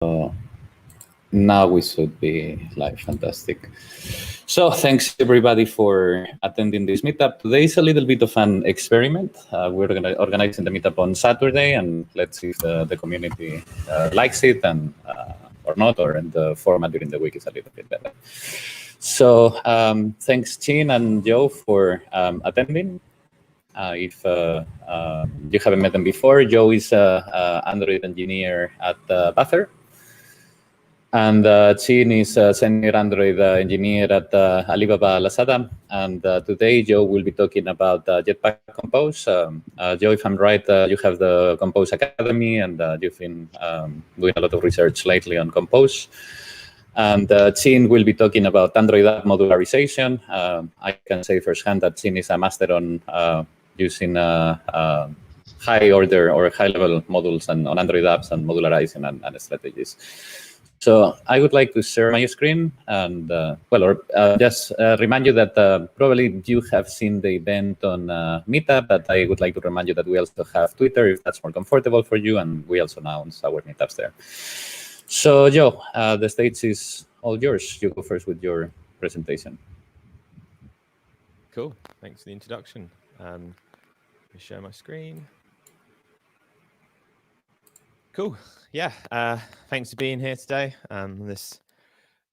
Now we should be live. Fantastic. So thanks everybody for attending this meetup. Today is a little bit of an experiment. We're organizing the meetup on Saturday, and let's see if the community likes it and or not, or in the format during the week is a little bit better. So thanks Trinh and Joe for attending. If you haven't met them before, Joe is an Android engineer at Buffer. And Trinh is a senior Android engineer at Alibaba Lazada. And today, Joe will be talking about Jetpack Compose. Joe, if I'm right, you have the Compose Academy, and you've been doing a lot of research lately on Compose. And Trinh will be talking about Android app modularization. I can say firsthand that Trinh is a master on using high order or high level modules and on Android apps and modularizing and strategies. So I would like to share my screen and, just remind you that probably you have seen the event on Meetup, but I would like to remind you that we also have Twitter, if that's more comfortable for you, and we also announce our meetups there. So Joe, the stage is all yours. You go first with your presentation. Cool, thanks for the introduction. Let me share my screen. Cool. Yeah. Thanks for being here today. This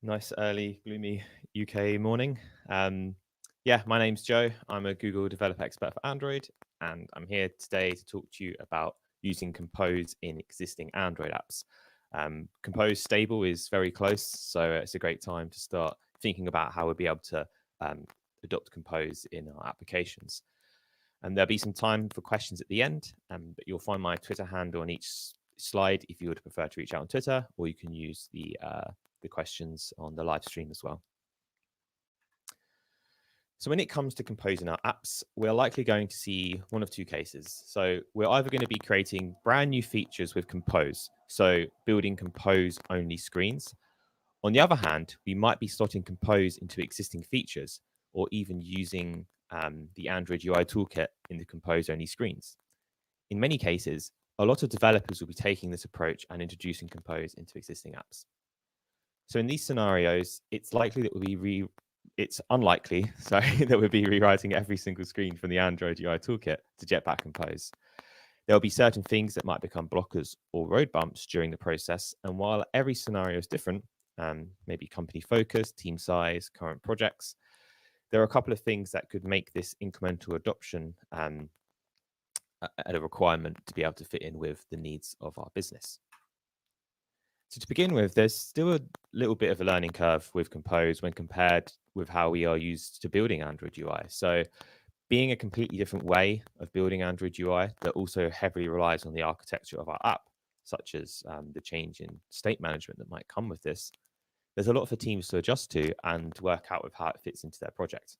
nice early gloomy UK morning. Yeah, my name's Joe. I'm a Google developer expert for Android, and I'm here today to talk to you about using Compose in existing Android apps. Compose stable is very close, so it's a great time to start thinking about how we'll be able to adopt Compose in our applications. And there'll be some time for questions at the end, but you'll find my Twitter handle on each slide if you would prefer to reach out on Twitter, or you can use the questions on the live stream as well. So when it comes to composing our apps, we're likely going to see one of two cases. So we're either going to be creating brand new features with Compose, so building Compose only screens. On the other hand, we might be slotting Compose into existing features, or even using the Android UI toolkit in the Compose only screens. In many cases, a lot of developers will be taking this approach and introducing Compose into existing apps. So in these scenarios, it's unlikely, that we'll be rewriting every single screen from the Android UI toolkit to Jetpack Compose. There'll be certain things that might become blockers or road bumps during the process. And while every scenario is different, maybe company focus, team size, current projects, there are a couple of things that could make this incremental adoption at a requirement to be able to fit in with the needs of our business. So to begin with, there's still a little bit of a learning curve with Compose when compared with how we are used to building Android UI. So being a completely different way of building Android UI that also heavily relies on the architecture of our app, such as the change in state management that might come with this, there's a lot for teams to adjust to and work out with how it fits into their project.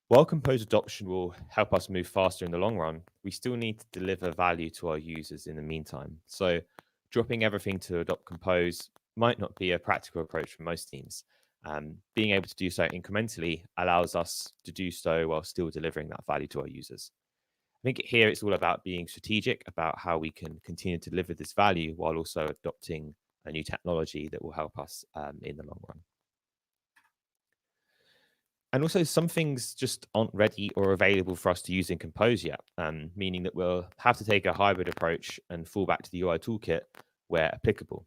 While Compose adoption will help us move faster in the long run, we still need to deliver value to our users in the meantime. So dropping everything to adopt Compose might not be a practical approach for most teams. Being able to do so incrementally allows us to do so while still delivering that value to our users. I think here it's all about being strategic about how we can continue to deliver this value while also adopting a new technology that will help us in the long run. And also some things just aren't ready or available for us to use in Compose yet, meaning that we'll have to take a hybrid approach and fall back to the UI toolkit where applicable.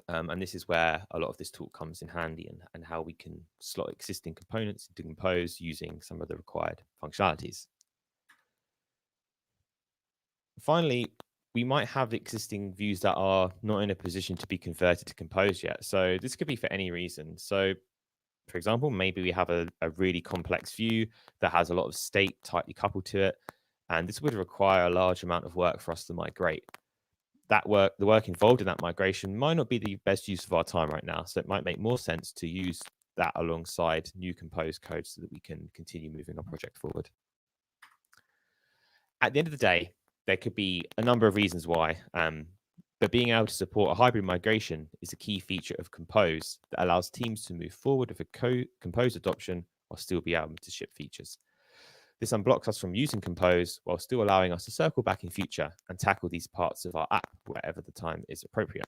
And this is where a lot of this tool comes in handy and how we can slot existing components into Compose using some of the required functionalities. Finally, we might have existing views that are not in a position to be converted to Compose yet. So this could be for any reason. So for example, maybe we have a really complex view that has a lot of state tightly coupled to it, and this would require a large amount of work for us to migrate. The work involved in that migration might not be the best use of our time right now, so it might make more sense to use that alongside new Compose code so that we can continue moving our project forward. At the end of the day, there could be a number of reasons why, but being able to support a hybrid migration is a key feature of Compose that allows teams to move forward with a Compose adoption while still be able to ship features. This unblocks us from using Compose while still allowing us to circle back in future and tackle these parts of our app wherever the time is appropriate.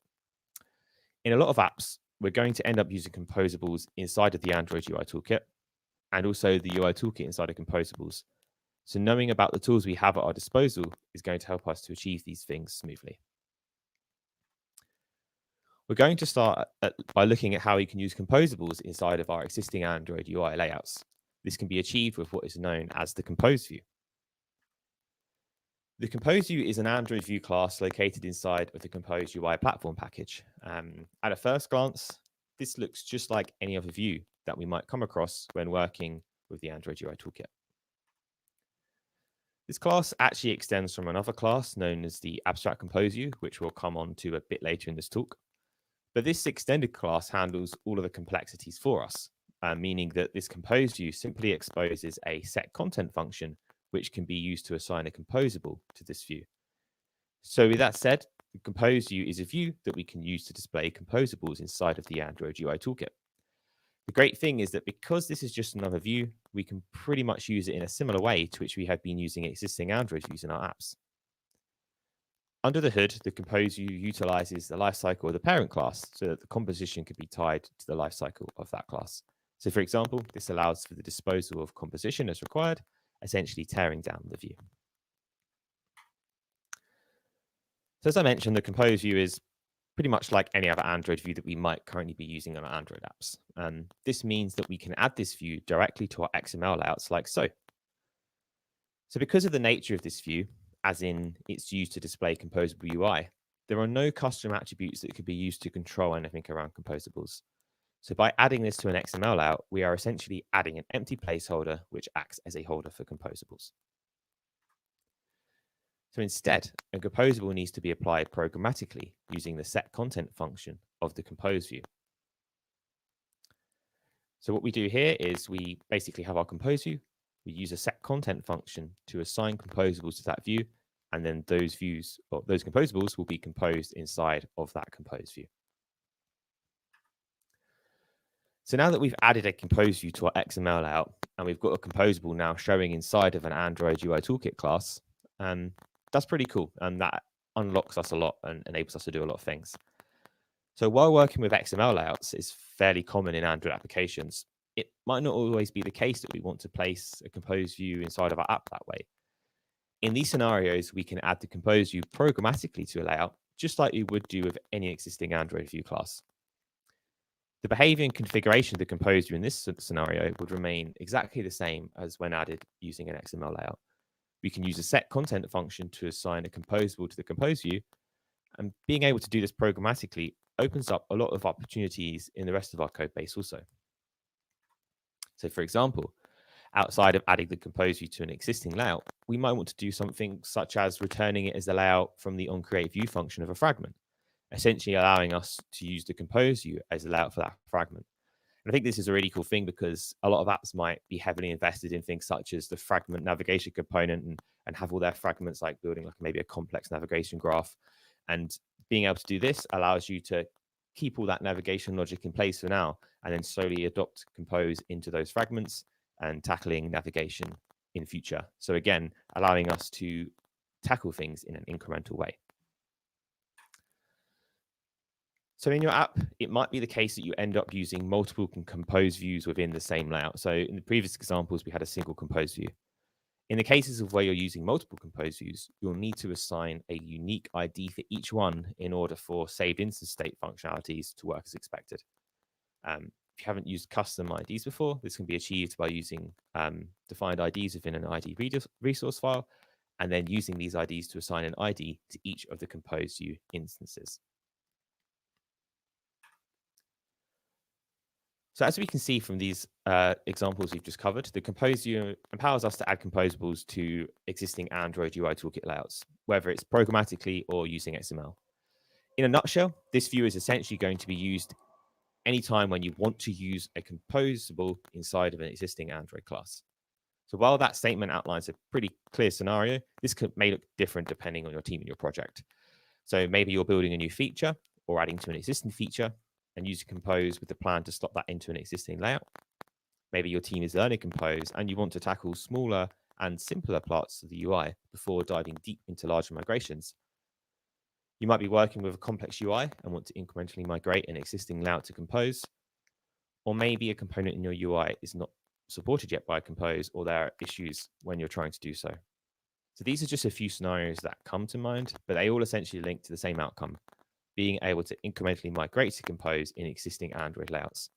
In a lot of apps, we're going to end up using composables inside of the Android UI toolkit and also the UI toolkit inside of composables. So knowing about the tools we have at our disposal is going to help us to achieve these things smoothly. We're going to start by looking at how we can use composables inside of our existing Android UI layouts. This can be achieved with what is known as the Compose view. The Compose view is an Android view class located inside of the Compose UI platform package. At a first glance, this looks just like any other view that we might come across when working with the Android UI toolkit. This class actually extends from another class known as the Abstract Compose view, which we'll come on to a bit later in this talk. But this extended class handles all of the complexities for us, meaning that this Compose view simply exposes a set content function, which can be used to assign a composable to this view. So with that said, the Compose view is a view that we can use to display composables inside of the Android UI toolkit. The great thing is that because this is just another view, we can pretty much use it in a similar way to which we have been using existing Android views in our apps. Under the hood, the Compose view utilizes the lifecycle of the parent class so that the composition can be tied to the lifecycle of that class. So for example, this allows for the disposal of composition as required, essentially tearing down the view. So as I mentioned, the Compose view is pretty much like any other Android view that we might currently be using on our Android apps. And this means that we can add this view directly to our XML layouts like so. So because of the nature of this view, as in it's used to display composable UI, there are no custom attributes that could be used to control anything around composables. So by adding this to an XML layout, we are essentially adding an empty placeholder which acts as a holder for composables. So instead, a composable needs to be applied programmatically using the set content function of the Compose view. So what we do here is we basically have our Compose view. We use a set content function to assign composables to that view, and then those views or those composables will be composed inside of that Compose view. So now that we've added a Compose view to our XML layout, and we've got a composable now showing inside of an Android UI toolkit class, that's pretty cool, and that unlocks us a lot and enables us to do a lot of things. So while working with XML layouts is fairly common in Android applications, it might not always be the case that we want to place a Compose view inside of our app that way. In these scenarios, we can add the Compose view programmatically to a layout, just like we would do with any existing Android view class. The behavior and configuration of the Compose view in this scenario would remain exactly the same as when added using an XML layout. We can use a set content function to assign a composable to the Compose view, and being able to do this programmatically opens up a lot of opportunities in the rest of our code base also. So for example, outside of adding the Compose view to an existing layout, we might want to do something such as returning it as a layout from the onCreateView function of a fragment, essentially allowing us to use the Compose view as a layout for that fragment. And I think this is a really cool thing because a lot of apps might be heavily invested in things such as the fragment navigation component and have all their fragments like building like maybe a complex navigation graph. And being able to do this allows you to keep all that navigation logic in place for now and then slowly adopt Compose into those fragments and tackling navigation in future. So again, allowing us to tackle things in an incremental way. So in your app, it might be the case that you end up using multiple Compose views within the same layout. So in the previous examples, we had a single Compose view. In the cases of where you're using multiple Compose views, you'll need to assign a unique ID for each one in order for saved instance state functionalities to work as expected. If you haven't used custom IDs before, this can be achieved by using defined IDs within an ID resource file, and then using these IDs to assign an ID to each of the Compose view instances. So as we can see from these examples we've just covered, the Compose view empowers us to add composables to existing Android UI toolkit layouts, whether it's programmatically or using XML. In a nutshell, this view is essentially going to be used anytime when you want to use a composable inside of an existing Android class. So while that statement outlines a pretty clear scenario, this may look different depending on your team and your project. So maybe you're building a new feature or adding to an existing feature, and use Compose with the plan to slot that into an existing layout. Maybe your team is learning Compose and you want to tackle smaller and simpler parts of the UI before diving deep into larger migrations. You might be working with a complex UI and want to incrementally migrate an existing layout to Compose, or maybe a component in your UI is not supported yet by Compose, or there are issues when you're trying to do so. So these are just a few scenarios that come to mind, but they all essentially link to the same outcome, being able to incrementally migrate to Compose in existing Android layouts.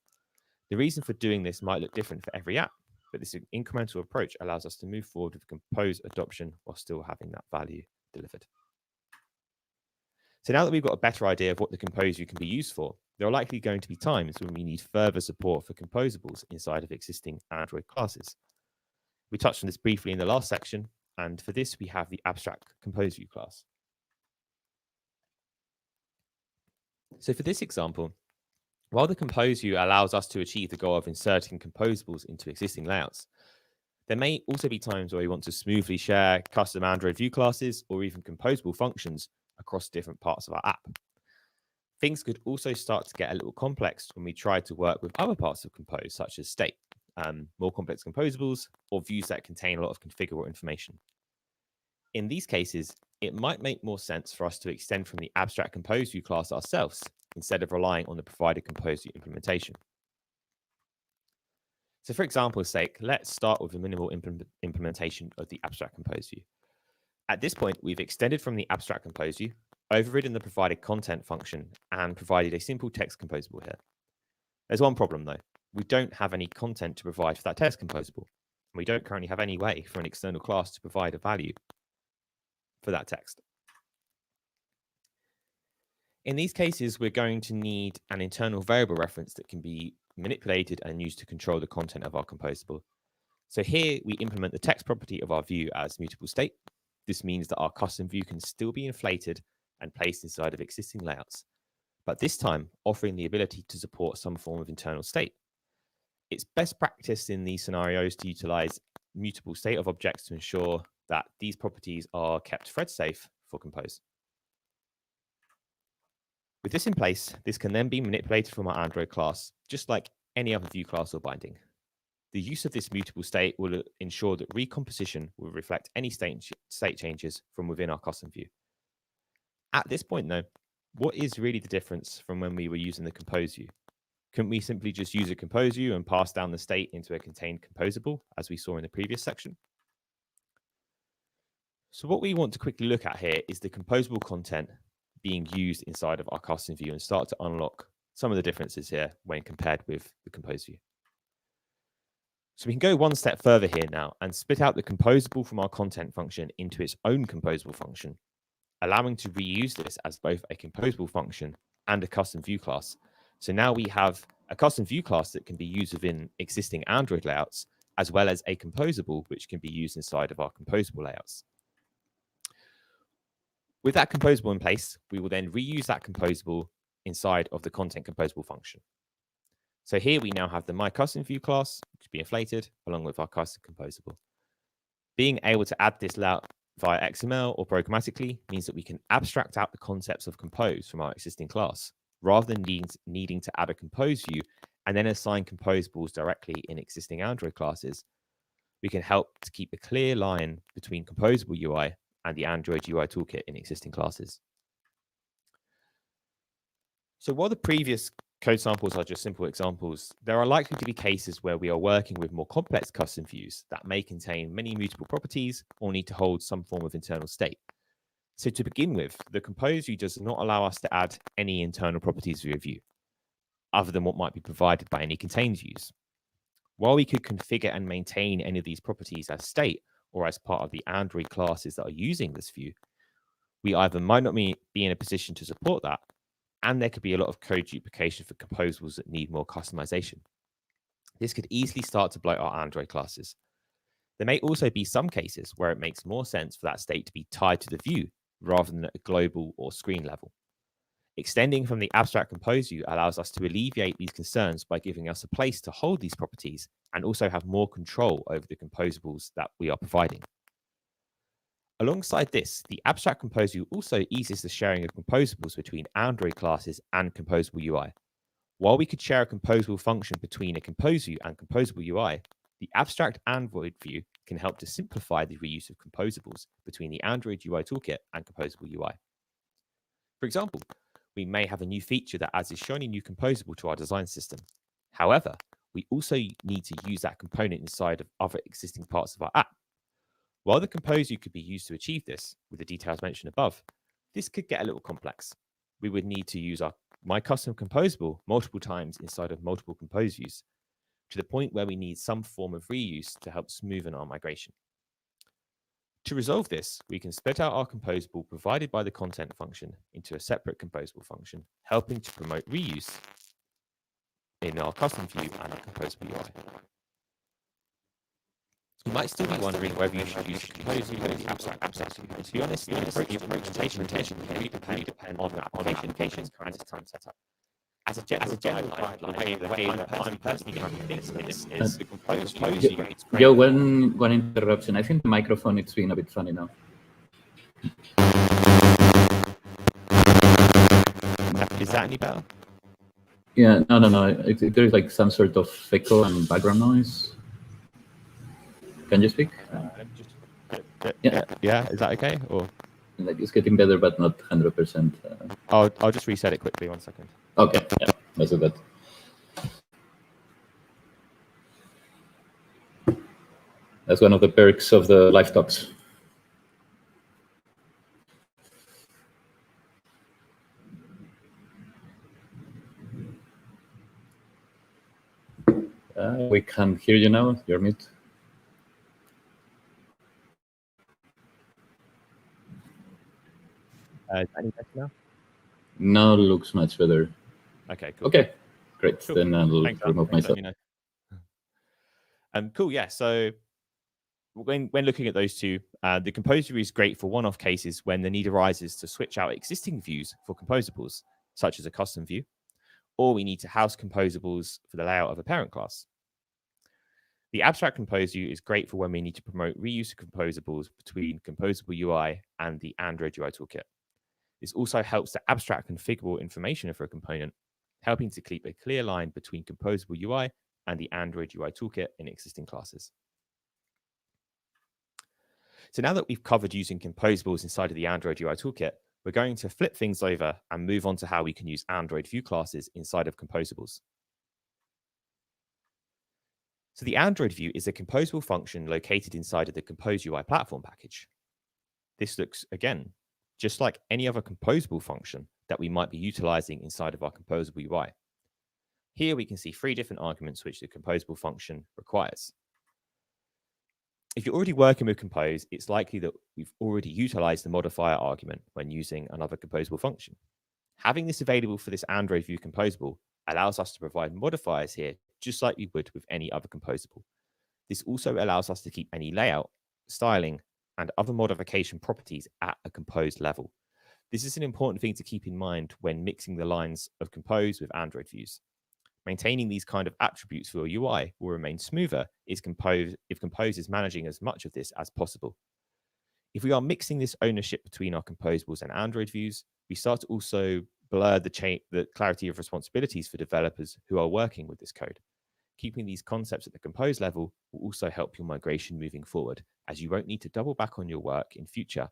The reason for doing this might look different for every app, but this incremental approach allows us to move forward with Compose adoption while still having that value delivered. So now that we've got a better idea of what the Compose view can be used for, there are likely going to be times when we need further support for composables inside of existing Android classes. We touched on this briefly in the last section, and for this we have the abstract Compose view class. So for this example, while the Compose view allows us to achieve the goal of inserting composables into existing layouts, there may also be times where we want to smoothly share custom Android view classes or even composable functions across different parts of our app. Things could also start to get a little complex when we try to work with other parts of Compose, such as state, more complex composables, or views that contain a lot of configurable information. In these cases, it might make more sense for us to extend from the abstract Compose view class ourselves, instead of relying on the provided Compose view implementation. So for example's sake, let's start with a minimal implementation of the abstract Compose view. At this point, we've extended from the abstract Compose view, overridden the provided content function, and provided a simple text composable here. There's one problem though. We don't have any content to provide for that text composable. We don't currently have any way for an external class to provide a value for that text. In these cases, we're going to need an internal variable reference that can be manipulated and used to control the content of our composable. So here we implement the text property of our view as mutable state. This means that our custom view can still be inflated and placed inside of existing layouts, but this time offering the ability to support some form of internal state. It's best practice in these scenarios to utilize mutable state of objects to ensure that these properties are kept thread safe for Compose. With this in place, this can then be manipulated from our Android class, just like any other view class or binding. The use of this mutable state will ensure that recomposition will reflect any state changes from within our custom view. At this point, though, what is really the difference from when we were using the Compose view? Couldn't we simply just use a Compose view and pass down the state into a contained composable, as we saw in the previous section? So what we want to quickly look at here is the composable content being used inside of our custom view and start to unlock some of the differences here when compared with the Compose view. So we can go one step further here now and split out the composable from our content function into its own composable function, allowing to reuse this as both a composable function and a custom view class. So now we have a custom view class that can be used within existing Android layouts, as well as a composable which can be used inside of our composable layouts. With that composable in place, we will then reuse that composable inside of the content composable function. So here we now have the My Custom View class, which will be inflated along with our custom composable. Being able to add this layout via XML or programmatically means that we can abstract out the concepts of Compose from our existing class, rather than needing to add a Compose view and then assign composables directly in existing Android classes. We can help to keep a clear line between composable UI and the Android UI toolkit in existing classes. So while the previous code samples are just simple examples, there are likely to be cases where we are working with more complex custom views that may contain many mutable properties or need to hold some form of internal state. So to begin with, the Compose view does not allow us to add any internal properties to a view, other than what might be provided by any contained views. While we could configure and maintain any of these properties as state or as part of the Android classes that are using this view, we either might not be in a position to support that, and there could be a lot of code duplication for composables that need more customization. This could easily start to bloat our Android classes. There may also be some cases where it makes more sense for that state to be tied to the view rather than at a global or screen level. Extending from the abstract Compose view allows us to alleviate these concerns by giving us a place to hold these properties and also have more control over the composables that we are providing. Alongside this, the abstract Compose view also eases the sharing of composables between Android classes and composable UI. While we could share a composable function between a Compose view and composable UI, the abstract Android view can help to simplify the reuse of composables between the Android UI toolkit and composable UI. For example, we may have a new feature that adds a shiny new composable to our design system. However, we also need to use that component inside of other existing parts of our app. While the composer could be used to achieve this, with the details mentioned above, this could get a little complex. We would need to use our My Custom Composable multiple times inside of multiple compose views, to the point where we need some form of reuse to help smoothen our migration. To resolve this, we can split out our composable provided by the content function into a separate composable function, helping to promote reuse in our custom view and our composable UI. You might still be wondering whether you should use compose view or the abstract view. To be honest, the approach of implementation can really depend on the application's current time setup. As a general guideline, the way I'm personally currently thinking this is the compose view. Joe, one interruption. I think the microphone is being a bit funny now. Is that any better? Yeah, no. There's like some sort of echo and background noise. Can you speak? Yeah. Is that okay? Or like it's getting better, but not 100%. I'll just reset it quickly. 1 second. Okay, yeah, let's do that. That's one of the perks of the live talks. We can hear you now. You're mute. Is that any better now? Now looks much better. Okay, cool. Okay, great. Cool. Then I'll Thanks, remove myself. Cool, yeah. So when looking at those two, the compose view is great for one-off cases when the need arises to switch out existing views for composables, such as a custom view, or we need to house composables for the layout of a parent class. The abstract compose view is great for when we need to promote reuse of composables between composable UI and the Android UI toolkit. This also helps to abstract configurable information for a component, helping to keep a clear line between composable UI and the Android UI toolkit in existing classes. So now that we've covered using composables inside of the Android UI toolkit, we're going to flip things over and move on to how we can use Android view classes inside of composables. So the Android view is a composable function located inside of the Compose UI platform package. This looks, again, just like any other composable function that we might be utilizing inside of our composable UI. Here we can see 3 different arguments which the composable function requires. If you're already working with Compose, it's likely that we've already utilized the modifier argument when using another composable function. Having this available for this Android view composable allows us to provide modifiers here, just like we would with any other composable. This also allows us to keep any layout, styling, and other modification properties at a composed level. This is an important thing to keep in mind when mixing the lines of Compose with Android views. Maintaining these kind of attributes for your UI will remain smoother if Compose is managing as much of this as possible. If we are mixing this ownership between our composables and Android views, we start to also blur the clarity of responsibilities for developers who are working with this code. Keeping these concepts at the Compose level will also help your migration moving forward, as you won't need to double back on your work in future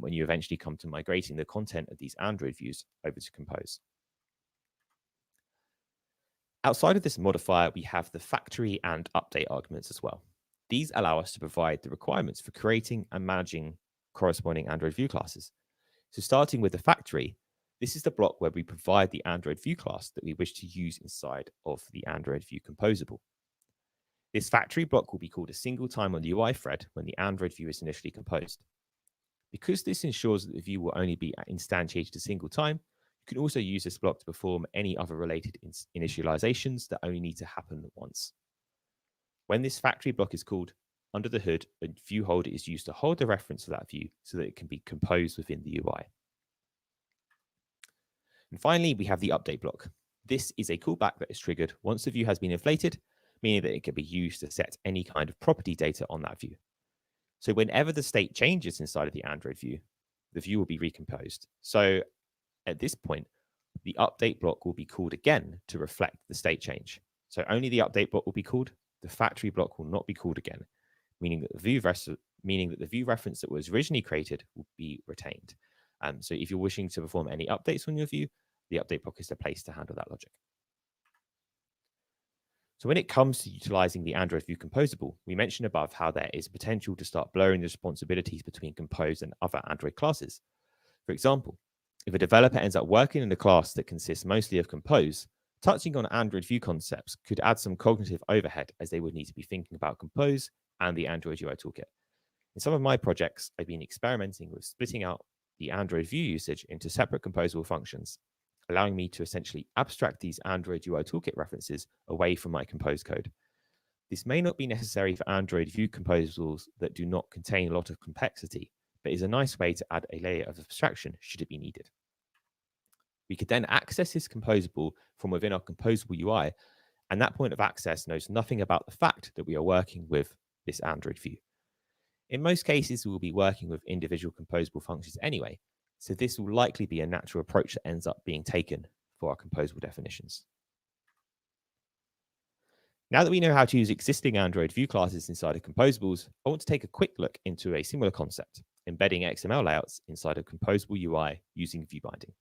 when you eventually come to migrating the content of these Android views over to Compose. Outside of this modifier, we have the factory and update arguments as well. These allow us to provide the requirements for creating and managing corresponding Android view classes. So starting with the factory, this is the block where we provide the Android view class that we wish to use inside of the Android view composable. This factory block will be called a single time on the UI thread when the Android view is initially composed. Because this ensures that the view will only be instantiated a single time, you can also use this block to perform any other related initializations that only need to happen once. When this factory block is called, under the hood, a view holder is used to hold the reference to that view so that it can be composed within the UI. And finally, we have the update block. This is a callback that is triggered once the view has been inflated, meaning that it can be used to set any kind of property data on that view. So whenever the state changes inside of the Android view, the view will be recomposed. So at this point, the update block will be called again to reflect the state change. So only the update block will be called. The factory block will not be called again. meaning that the view reference that was originally created will be retained. So if you're wishing to perform any updates on your view, the update block is the place to handle that logic. So when it comes to utilizing the Android View composable, we mentioned above how there is potential to start blurring the responsibilities between Compose and other Android classes. For example, if a developer ends up working in a class that consists mostly of Compose, touching on Android View concepts could add some cognitive overhead, as they would need to be thinking about Compose and the Android UI toolkit. In some of my projects, I've been experimenting with splitting out the Android View usage into separate composable functions, allowing me to essentially abstract these Android UI toolkit references away from my Compose code. This may not be necessary for Android View composables that do not contain a lot of complexity, but is a nice way to add a layer of abstraction should it be needed. We could then access this composable from within our composable UI, and that point of access knows nothing about the fact that we are working with this Android View. In most cases, we will be working with individual composable functions anyway, so this will likely be a natural approach that ends up being taken for our composable definitions. Now that we know how to use existing Android View classes inside of composables, I want to take a quick look into a similar concept, embedding XML layouts inside of composable UI using view binding.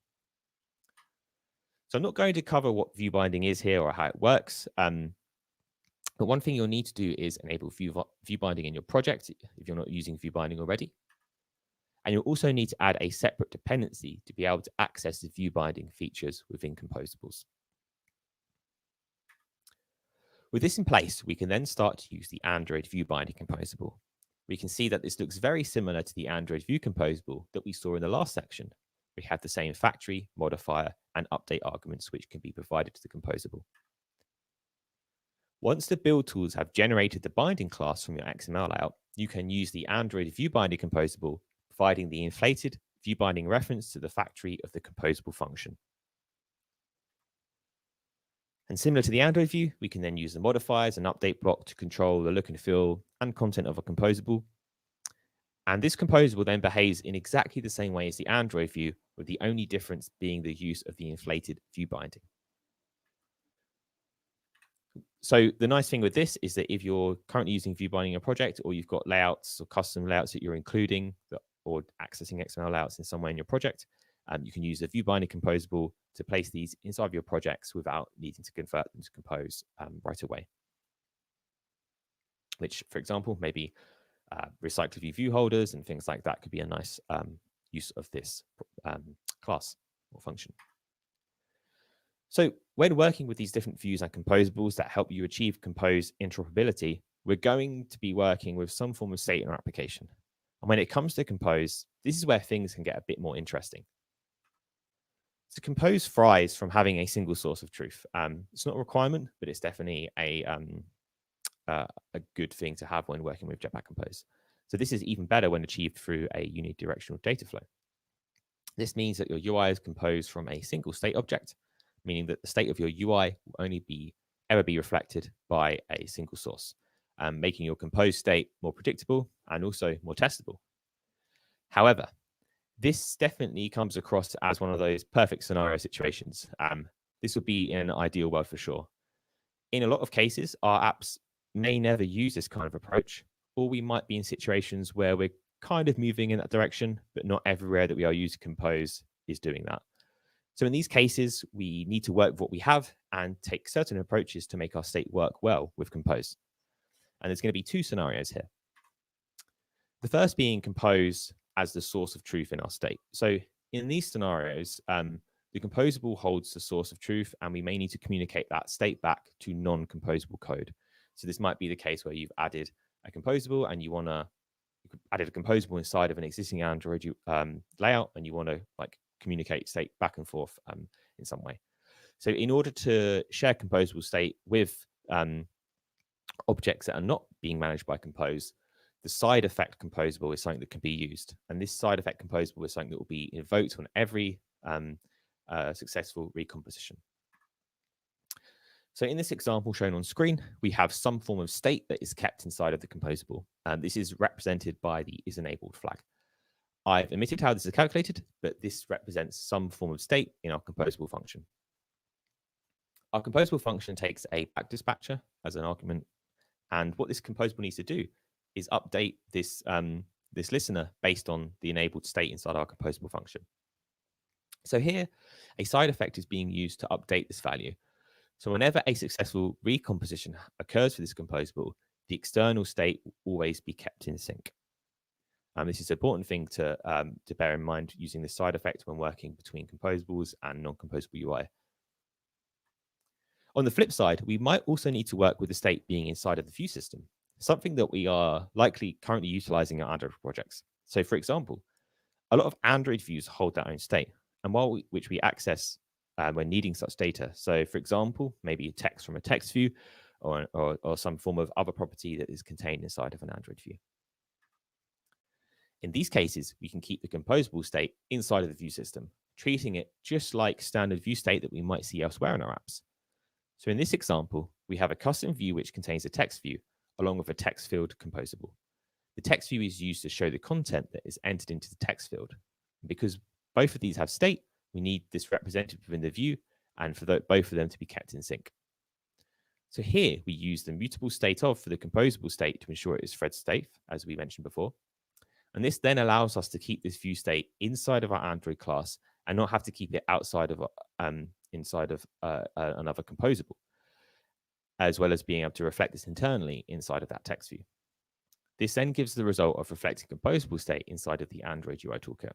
So I'm not going to cover what view binding is here or how it works, but one thing you'll need to do is enable view binding in your project if you're not using view binding already. And you'll also need to add a separate dependency to be able to access the view binding features within composables. With this in place, we can then start to use the Android View Binding composable. We can see that this looks very similar to the Android View composable that we saw in the last section. We have the same factory, modifier, and update arguments which can be provided to the composable. Once the build tools have generated the binding class from your XML layout, you can use the Android View Binding composable, providing the inflated view binding reference to the factory of the composable function. And similar to the Android view, we can then use the modifiers and update block to control the look and feel and content of a composable. And this composable then behaves in exactly the same way as the Android view, with the only difference being the use of the inflated view binding. So the nice thing with this is that if you're currently using view binding in a project, or you've got layouts or custom layouts that you're including or accessing XML layouts in some way in your project, you can use the view binding composable to place these inside of your projects without needing to convert them to Compose right away. Which, for example, maybe recycled view holders and things like that could be a nice use of this class or function. So when working with these different views and composables that help you achieve Compose interoperability, we're going to be working with some form of state in our application. And when it comes to Compose, this is where things can get a bit more interesting. So Compose thrives from having a single source of truth. It's not a requirement, but it's definitely a good thing to have when working with Jetpack Compose. So this is even better when achieved through a unidirectional data flow. This means that your UI is composed from a single state object, meaning that the state of your UI will only ever be reflected by a single source, making your Compose state more predictable and also more testable. However, this definitely comes across as one of those perfect scenario situations. This would be in an ideal world for sure. In a lot of cases, our apps may never use this kind of approach, or we might be in situations where we're kind of moving in that direction, but not everywhere that we are using Compose is doing that. So in these cases, we need to work with what we have and take certain approaches to make our state work well with Compose. And there's going to be two scenarios here. The first being Compose as the source of truth in our state. So in these scenarios, the composable holds the source of truth, and we may need to communicate that state back to non-composable code. So this might be the case where you've added a composable and you added a composable inside of an existing Android layout, and you want to communicate state back and forth in some way. So in order to share composable state with objects that are not being managed by Compose, the side effect composable is something that can be used. And this side effect composable is something that will be invoked on every successful recomposition. So in this example shown on screen, we have some form of state that is kept inside of the composable. And this is represented by the isEnabled flag. I've omitted how this is calculated, but this represents some form of state in our composable function. Our composable function takes a back dispatcher as an argument. And what this composable needs to do is update this, this listener based on the enabled state inside our composable function. So here, a side effect is being used to update this value. So whenever a successful recomposition occurs for this composable, the external state will always be kept in sync. This is an important thing to bear in mind using this side effect when working between composables and non-composable UI. On the flip side, we might also need to work with the state being inside of the view system, something that we are likely currently utilizing in Android projects. So for example, a lot of Android views hold their own state, and which we access when needing such data. So for example, maybe text from a text view or some form of other property that is contained inside of an Android view. In these cases, we can keep the composable state inside of the view system, treating it just like standard view state that we might see elsewhere in our apps. So in this example, we have a custom view which contains a text view along with a text field composable. The text view is used to show the content that is entered into the text field. And because both of these have state, we need this represented within the view and for both of them to be kept in sync. So here we use the mutable state of for the composable state to ensure it is thread safe, as we mentioned before. And this then allows us to keep this view state inside of our Android class and not have to keep it outside of inside of another composable, as well as being able to reflect this internally inside of that text view. This then gives the result of reflecting composable state inside of the Android UI toolkit.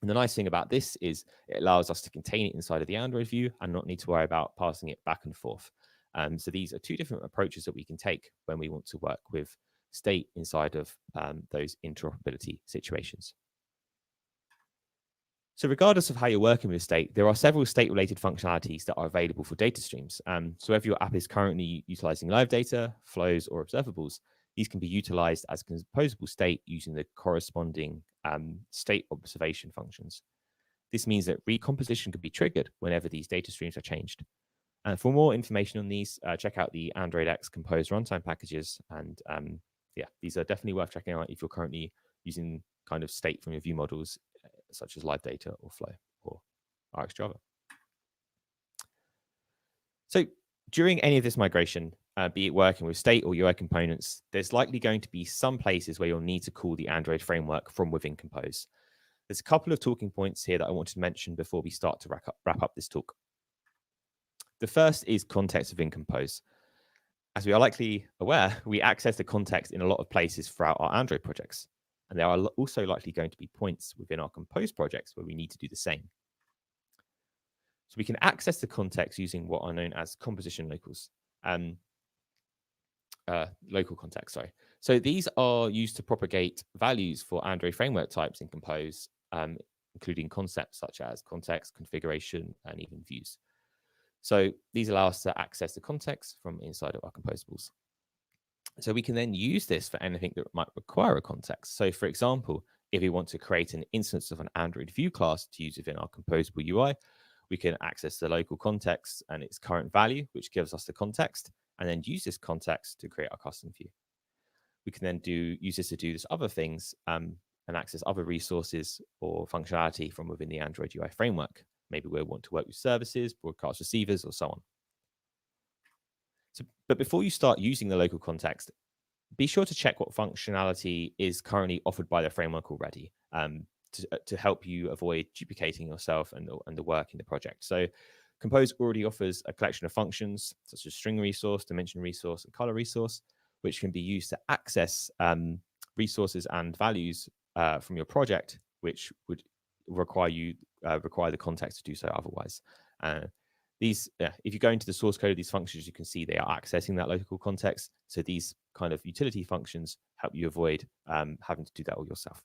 And the nice thing about this is it allows us to contain it inside of the Android view and not need to worry about passing it back and forth. So these are two different approaches that we can take when we want to work with state inside of those interoperability situations. So regardless of how you're working with state, there are several state-related functionalities that are available for data streams. So if your app is currently utilizing live data, flows, or observables, these can be utilized as composable state using the corresponding state observation functions. This means that recomposition can be triggered whenever these data streams are changed. And for more information on these, check out the Android X Compose runtime packages. And yeah, these are definitely worth checking out if you're currently using kind of state from your view models, such as live data or flow or RxJava. So during any of this migration, be it working with state or UI components, there's likely going to be some places where you'll need to call the Android framework from within Compose. There's a couple of talking points here that I wanted to mention before we start to wrap up this talk. The first is context within Compose. As we are likely aware, we access the context in a lot of places throughout our Android projects. And there are also likely going to be points within our Compose projects where we need to do the same. So we can access the context using what are known as composition locals. Local context, sorry. So these are used to propagate values for Android framework types in Compose, including concepts such as context, configuration, and even views. So these allow us to access the context from inside of our composables. So we can then use this for anything that might require a context. So for example, if we want to create an instance of an Android view class to use within our composable UI, we can access the local context and its current value, which gives us the context, and then use this context to create our custom view. We can then use this to do this other things and access other resources or functionality from within the Android UI framework. Maybe we want to work with services, broadcast receivers, or so on. So, but before you start using the local context, be sure to check what functionality is currently offered by the framework already to help you avoid duplicating yourself and the work in the project. So Compose already offers a collection of functions such as string resource, dimension resource, and color resource, which can be used to access resources and values from your project, which would require the context to do so otherwise. If you go into the source code of these functions, you can see they are accessing that local context. So these kind of utility functions help you avoid having to do that all yourself.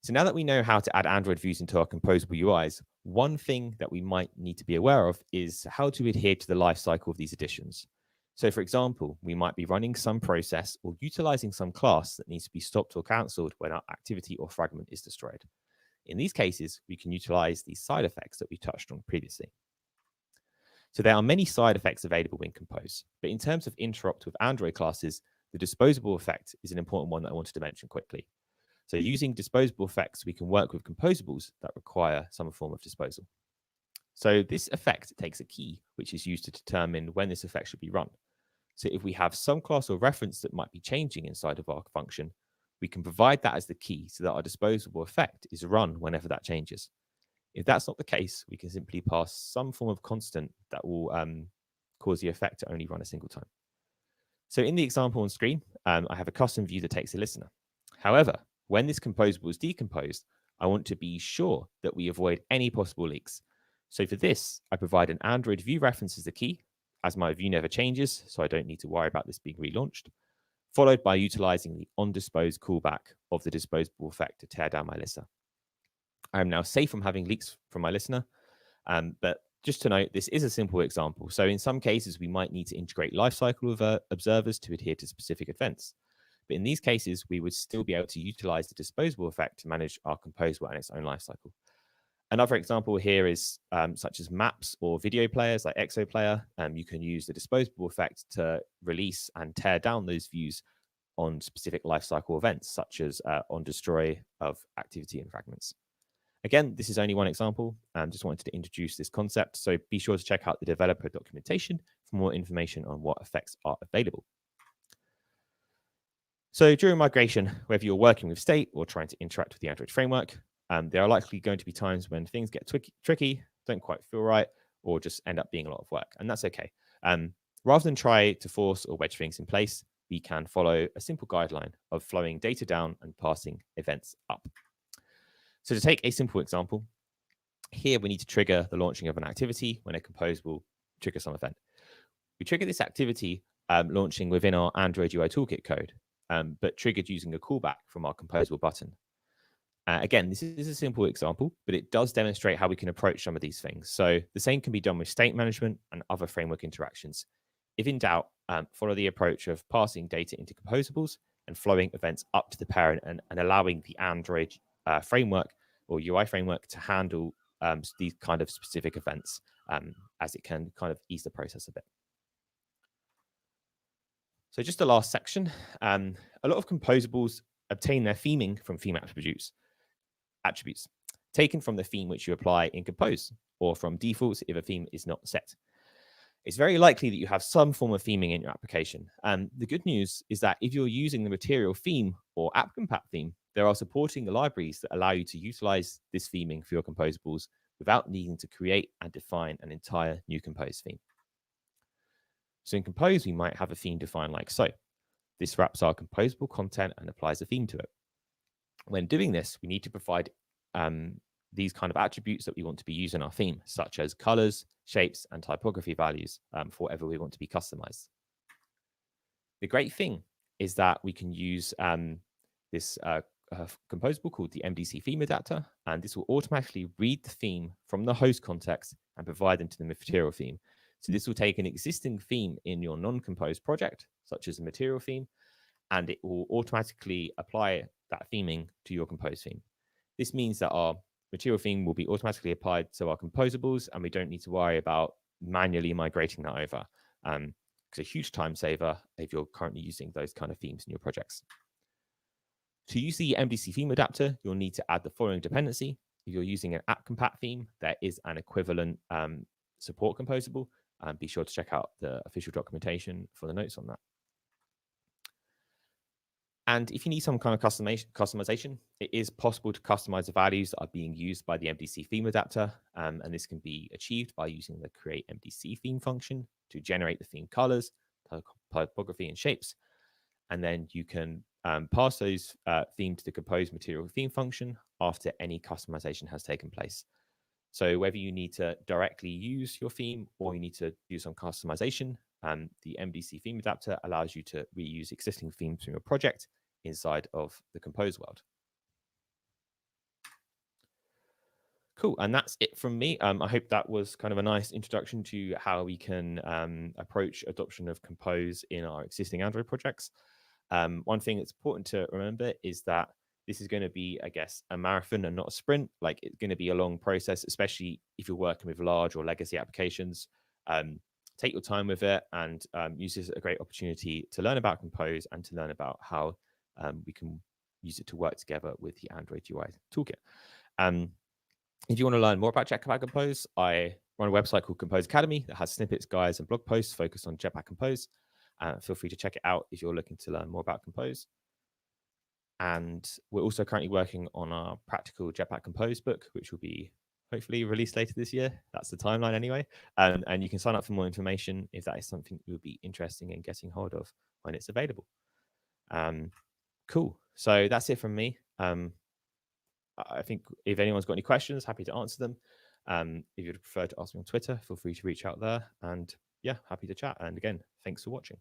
So now that we know how to add Android views into our composable UIs, one thing that we might need to be aware of is how to adhere to the life cycle of these additions. So for example, we might be running some process or utilizing some class that needs to be stopped or canceled when our activity or fragment is destroyed. In these cases, we can utilize these side effects that we touched on previously. So there are many side effects available in Compose, but in terms of interrupt with Android classes, the disposable effect is an important one that I wanted to mention quickly. So using disposable effects, we can work with composables that require some form of disposal. So this effect takes a key, which is used to determine when this effect should be run. So if we have some class or reference that might be changing inside of our function, we can provide that as the key so that our disposable effect is run whenever that changes. If that's not the case, we can simply pass some form of constant that will cause the effect to only run a single time. So in the example on screen, I have a custom view that takes a listener. However, when this composable is decomposed, I want to be sure that we avoid any possible leaks. So for this, I provide an Android view reference as the key, as my view never changes, so I don't need to worry about this being relaunched, followed by utilizing the onDispose callback of the disposable effect to tear down my listener. I am now safe from having leaks from my listener, but just to note, this is a simple example. So in some cases, we might need to integrate lifecycle of observers to adhere to specific events. But in these cases, we would still be able to utilize the disposable effect to manage our composable and its own lifecycle. Another example here is such as maps or video players like ExoPlayer. You can use the disposable effect to release and tear down those views on specific lifecycle events, such as on destroy of activity and fragments. Again, this is only one example. Just wanted to introduce this concept. So be sure to check out the developer documentation for more information on what effects are available. So during migration, whether you're working with state or trying to interact with the Android framework, there are likely going to be times when things get tricky, don't quite feel right, or just end up being a lot of work. And that's okay. Rather than try to force or wedge things in place, we can follow a simple guideline of flowing data down and passing events up. So to take a simple example, here we need to trigger the launching of an activity when a compose will trigger some event. We trigger this activity launching within our Android UI toolkit code, but triggered using a callback from our composable button. Again, this is a simple example, but it does demonstrate how we can approach some of these things. So the same can be done with state management and other framework interactions. If in doubt, follow the approach of passing data into composables and flowing events up to the parent and allowing the Android framework or UI framework to handle these kind of specific events as it can kind of ease the process a bit. So just the last section, a lot of composables obtain their theming from theme attributes taken from the theme which you apply in Compose or from defaults if a theme is not set. It's very likely that you have some form of theming in your application. The good news is that if you're using the material theme or app-compat theme, there are supporting libraries that allow you to utilize this theming for your composables without needing to create and define an entire new Compose theme. So in Compose, we might have a theme defined like so. This wraps our composable content and applies a theme to it. When doing this, we need to provide these kind of attributes that we want to be used in our theme, such as colors, shapes, and typography values for whatever we want to be customized. The great thing is that we can use this composable called the MDC theme adapter, and this will automatically read the theme from the host context and provide them to the material theme. So this will take an existing theme in your non-composed project, such as a material theme, and it will automatically apply that theming to your compose theme. This means that our material theme will be automatically applied to our composables, and we don't need to worry about manually migrating that over. It's a huge time saver if you're currently using those kind of themes in your projects. To use the MDC theme adapter, you'll need to add the following dependency. If you're using an app-compat theme, there is an equivalent support composable. Be sure to check out the official documentation for the notes on that. And if you need some kind of customization, it is possible to customize the values that are being used by the MDC theme adapter. And this can be achieved by using the create MDC theme function to generate the theme colors, typography, and shapes. And then you can pass those themes to the compose material theme function after any customization has taken place. So whether you need to directly use your theme or you need to do some customization, the MDC theme adapter allows you to reuse existing themes from your project inside of the Compose world. Cool, and that's it from me. I hope that was kind of a nice introduction to how we can approach adoption of Compose in our existing Android projects. One thing that's important to remember is that this is going to be, I guess, a marathon and not a sprint. Like, it's going to be a long process, especially if you're working with large or legacy applications. Take your time with it and use this as a great opportunity to learn about Compose and to learn about how we can use it to work together with the Android UI toolkit. If you want to learn more about Jetpack Compose, I run a website called Compose Academy that has snippets, guides, and blog posts focused on Jetpack Compose. Feel free to check it out if you're looking to learn more about Compose. And we're also currently working on our practical Jetpack Compose book, which will be hopefully released later this year. That's the timeline anyway. And you can sign up for more information if that is something you would be interested in getting hold of when it's available. Cool. So that's it from me. I think if anyone's got any questions, happy to answer them. If you'd prefer to ask me on Twitter, feel free to reach out there. And yeah, happy to chat. And again, thanks for watching.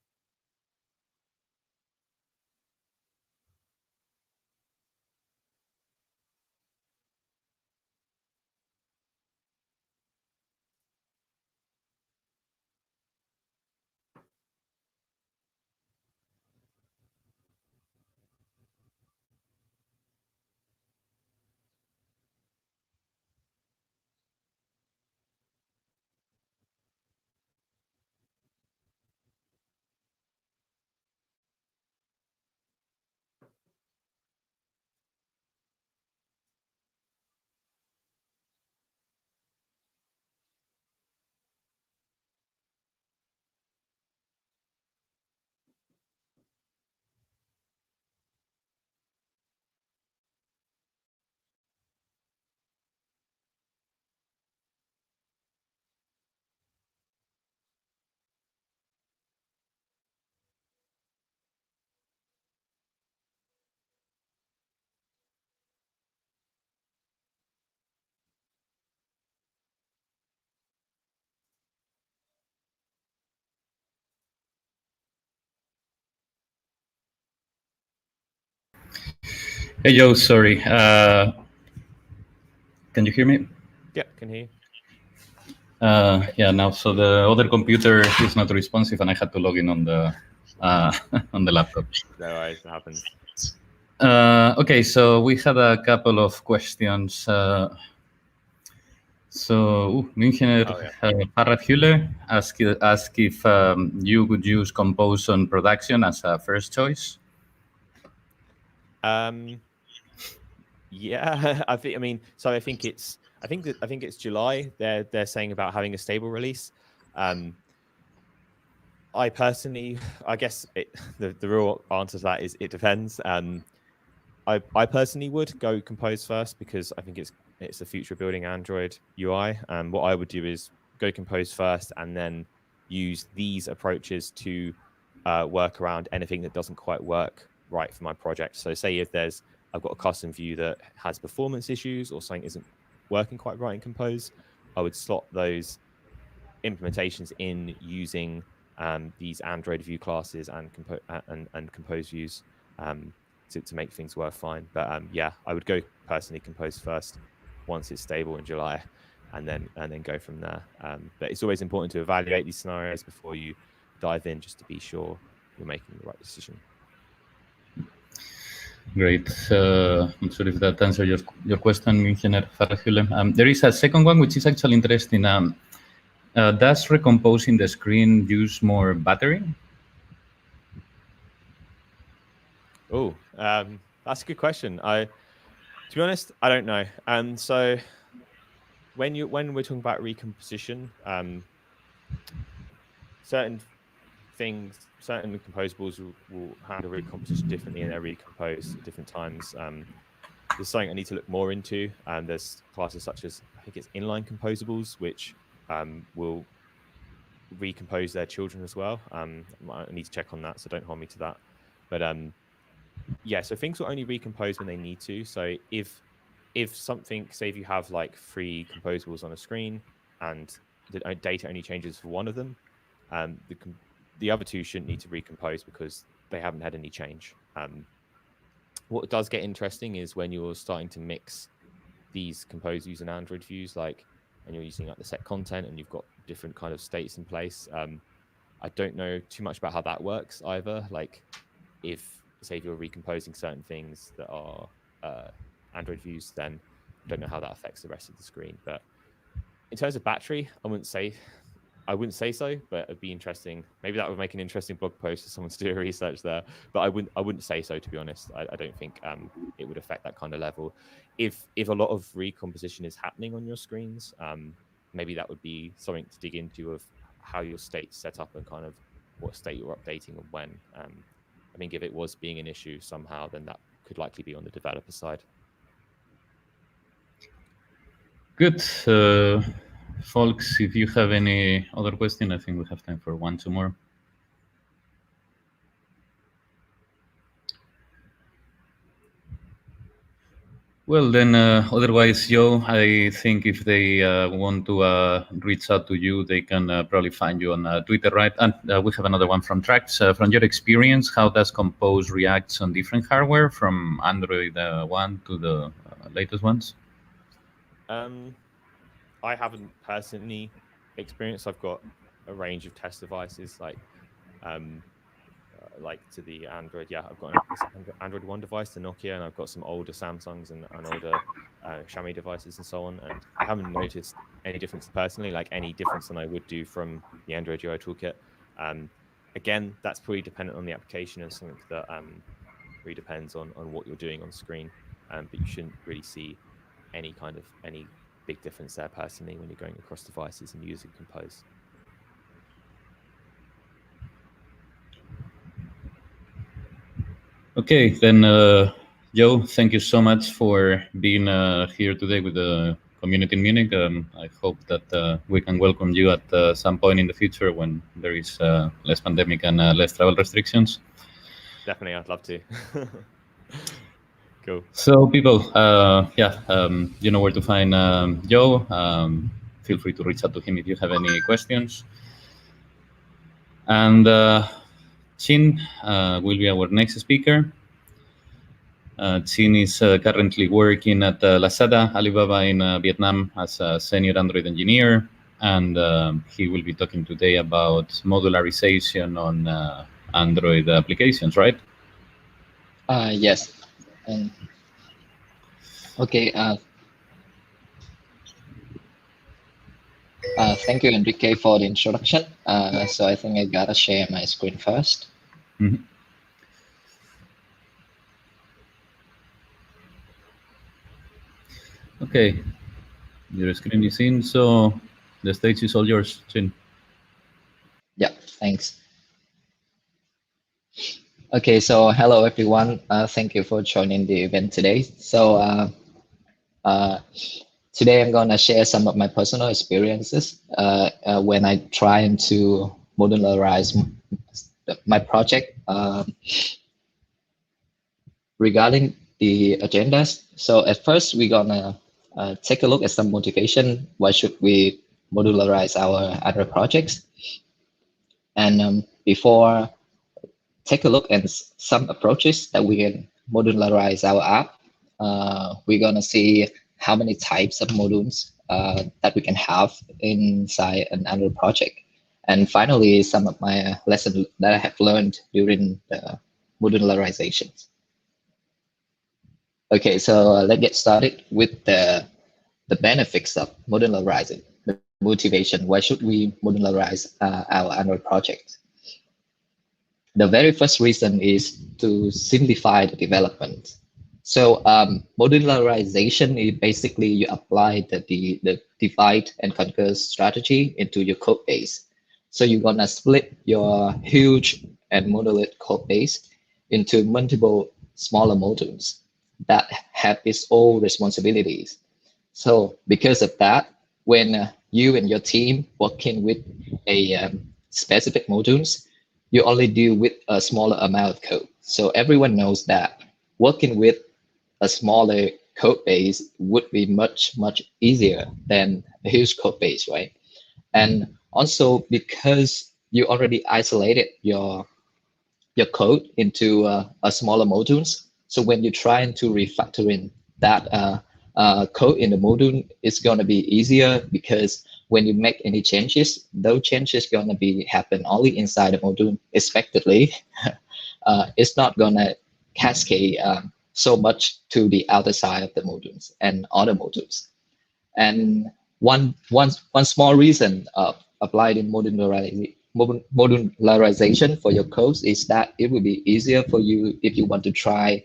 Hey, Joe, sorry. Can you hear me? Yeah, can hear you. Yeah, now, so the other computer is not responsive and I had to log in on the on the laptop. No worries, it happens. Okay, so we had a couple of questions. Münchener Farrad-Hüller asked if you would use Compose on production as a first choice. Yeah, I think it's July. They're saying about having a stable release. I personally, I guess the real answer to that is it depends. I personally would go Compose first because I think it's the future of building Android UI. And what I would do is go Compose first and then use these approaches to work around anything that doesn't quite work right for my project. So say if I've got a custom view that has performance issues or something isn't working quite right in Compose, I would slot those implementations in using these Android view classes and Compose views to make things work fine. But yeah, I would go personally Compose first once it's stable in July, and then go from there. But it's always important to evaluate these scenarios before you dive in, just to be sure you're making the right decision. Great. I'm sorry if that answers your question, Münchener Farrad-Hüller. There is a second one which is actually interesting. Does recomposing the screen use more battery? Oh, that's a good question. To be honest, I don't know. So when we're talking about recomposition, certain composables will handle recomposition differently, and they recompose at different times. There's something I need to look more into. There's classes such as, I think it's inline composables, which will recompose their children as well. I need to check on that, so don't hold me to that. But yeah, so things will only recompose when they need to. So if something, say if you have like 3 composables on a screen and the data only changes for one of them, the other 2 shouldn't need to recompose because they haven't had any change. What does get interesting is when you're starting to mix these compose views and Android views, and you're using like the set content and you've got different kind of states in place. I don't know too much about how that works either. Like if you're recomposing certain things that are Android views, then I don't know how that affects the rest of the screen. But in terms of battery, I wouldn't say so, but it'd be interesting. Maybe that would make an interesting blog post for someone to do research there. But I wouldn't say so, to be honest. I don't think it would affect that kind of level. If a lot of recomposition is happening on your screens, maybe that would be something to dig into of how your state's set up and kind of what state you're updating and when. I think if it was being an issue somehow, then that could likely be on the developer side. Good. Folks, if you have any other question, I think we have time for 1-2 more. Well, then, otherwise, Joe, I think if they want to reach out to you, they can probably find you on Twitter, right? And we have another one from Trax. From your experience, how does Compose react on different hardware from Android 1 to the latest ones? I haven't personally experienced. I've got a range of test devices, like to the Android. Yeah, I've got an Android 1 device, the Nokia, and I've got some older Samsungs and older Xiaomi devices and so on. And I haven't noticed any difference personally, like any difference than I would do from the Android UI toolkit. Again, that's pretty dependent on the application and something that really depends on what you're doing on screen. But you shouldn't really see any big difference there personally when you're going across devices and using Compose. Okay, then, Joe, thank you so much for being here today with the community in Munich. I hope that we can welcome you at some point in the future when there is less pandemic and less travel restrictions. Definitely, I'd love to. Cool. So, people, you know where to find Joe. Feel free to reach out to him if you have any questions. And Trinh will be our next speaker. Trinh is currently working at Lazada, Alibaba in Vietnam as a senior Android engineer, and he will be talking today about modularization on Android applications, right? Yes. Okay. Thank you, Enrique, for the introduction. So I think I gotta share my screen first. Mm-hmm. Okay, your screen is in, so the stage is all yours, Trinh. Yeah, thanks. Okay, so hello everyone. Thank you for joining the event today. So today I'm gonna share some of my personal experiences when I trying to modularize my project regarding the agendas. So at first we're gonna take a look at some motivation. Why should we modularize our other projects? And before take a look at some approaches that we can modularize our app, we're gonna see how many types of modules that we can have inside an Android project. And finally, some of my lessons that I have learned during the modularization. Okay, so let's get started with the benefits of modularizing, the motivation. Why should we modularize our Android project? The very first reason is to simplify the development. So modularization is basically you apply the divide and conquer strategy into your code base. So you're gonna split your huge and monolith code base into multiple smaller modules that have its own responsibilities. So because of that, when you and your team working with a specific modules, you only deal with a smaller amount of code. So everyone knows that working with a smaller code base would be much, much easier than a huge code base, right? And also because you already isolated your code into a smaller modules, so when you're trying to refactor in that code in the module, it's gonna be easier because when you make any changes, those changes gonna be happen only inside the module expectedly. It's not gonna cascade so much to the outer side of the modules and other modules. And one small reason of applied in modularization for your codes is that it will be easier for you if you want to try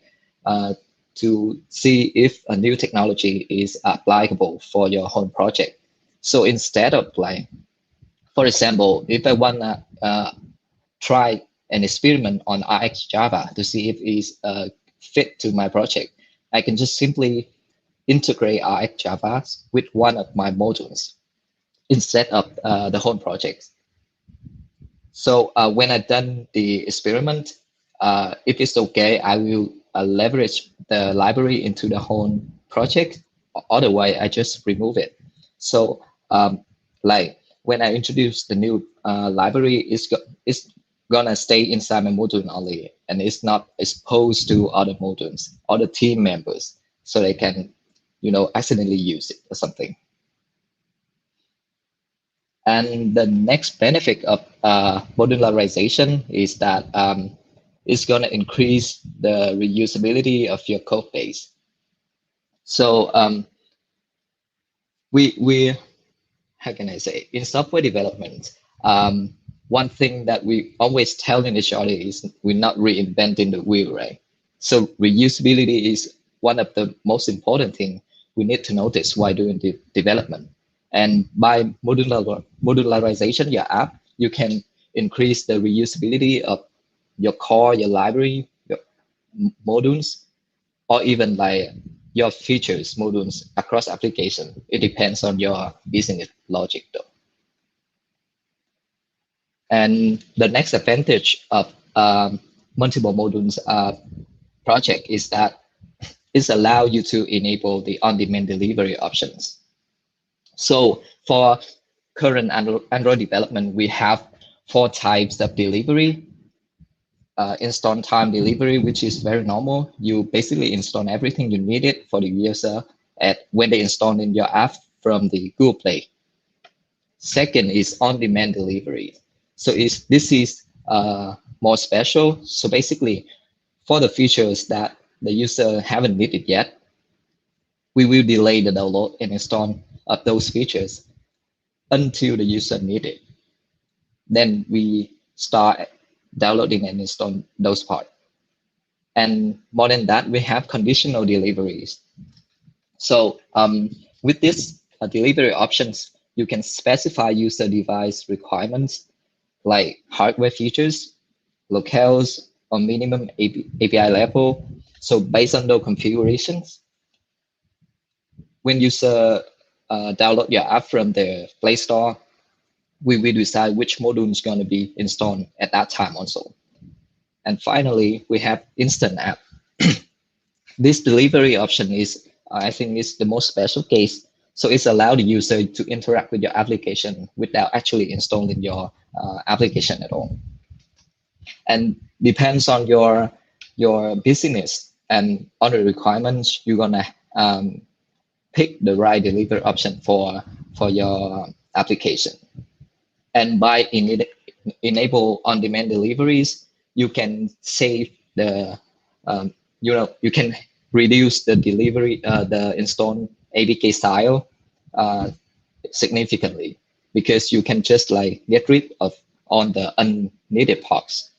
to see if a new technology is applicable for your home project. So instead of applying, for example, if I want to try an experiment on RX Java to see if it's a fit to my project, I can just simply integrate RX Java with one of my modules instead of the whole project. So when I've done the experiment, if it's okay, I will leverage the library into the whole project. Otherwise, I just remove it. So like when I introduce the new library, it's gonna stay inside my module only, and it's not exposed to other modules, other team members, so they can, accidentally use it or something. And the next benefit of modularization is that it's going to increase the reusability of your code base. So we how can I say, in software development, one thing that we always tell in each other is we're not reinventing the wheel, right? So reusability is one of the most important things we need to notice while doing the development. And by modularization your app, you can increase the reusability of your core, your library, your modules, or even like your features modules across application. It depends on your business logic though. And the next advantage of multiple modules project is that it allows you to enable the on-demand delivery options. So for current Android development, we have 4 types of delivery. Install time delivery, which is very normal. You basically install everything you needed for the user when they install in your app from the Google Play. Second is on-demand delivery. So this is more special. So basically, for the features that the user haven't needed yet, we will delay the download and install of those features until the user need it. Then we start downloading and install those parts. And more than that, we have conditional deliveries. So with this delivery options, you can specify user device requirements like hardware features, locales, or minimum API level. So based on those configurations, when user download your app from the Play Store, we will decide which module is going to be installed at that time also. And finally, we have instant app. This delivery option is, I think, is the most special case. So it's allowed the user to interact with your application without actually installing your application at all. And depends on your business and other requirements, you're gonna pick the right delivery option for your application. And by enable on-demand deliveries, you can save the, you can reduce the delivery, the install APK style significantly, because you can just like get rid of all the unneeded parts.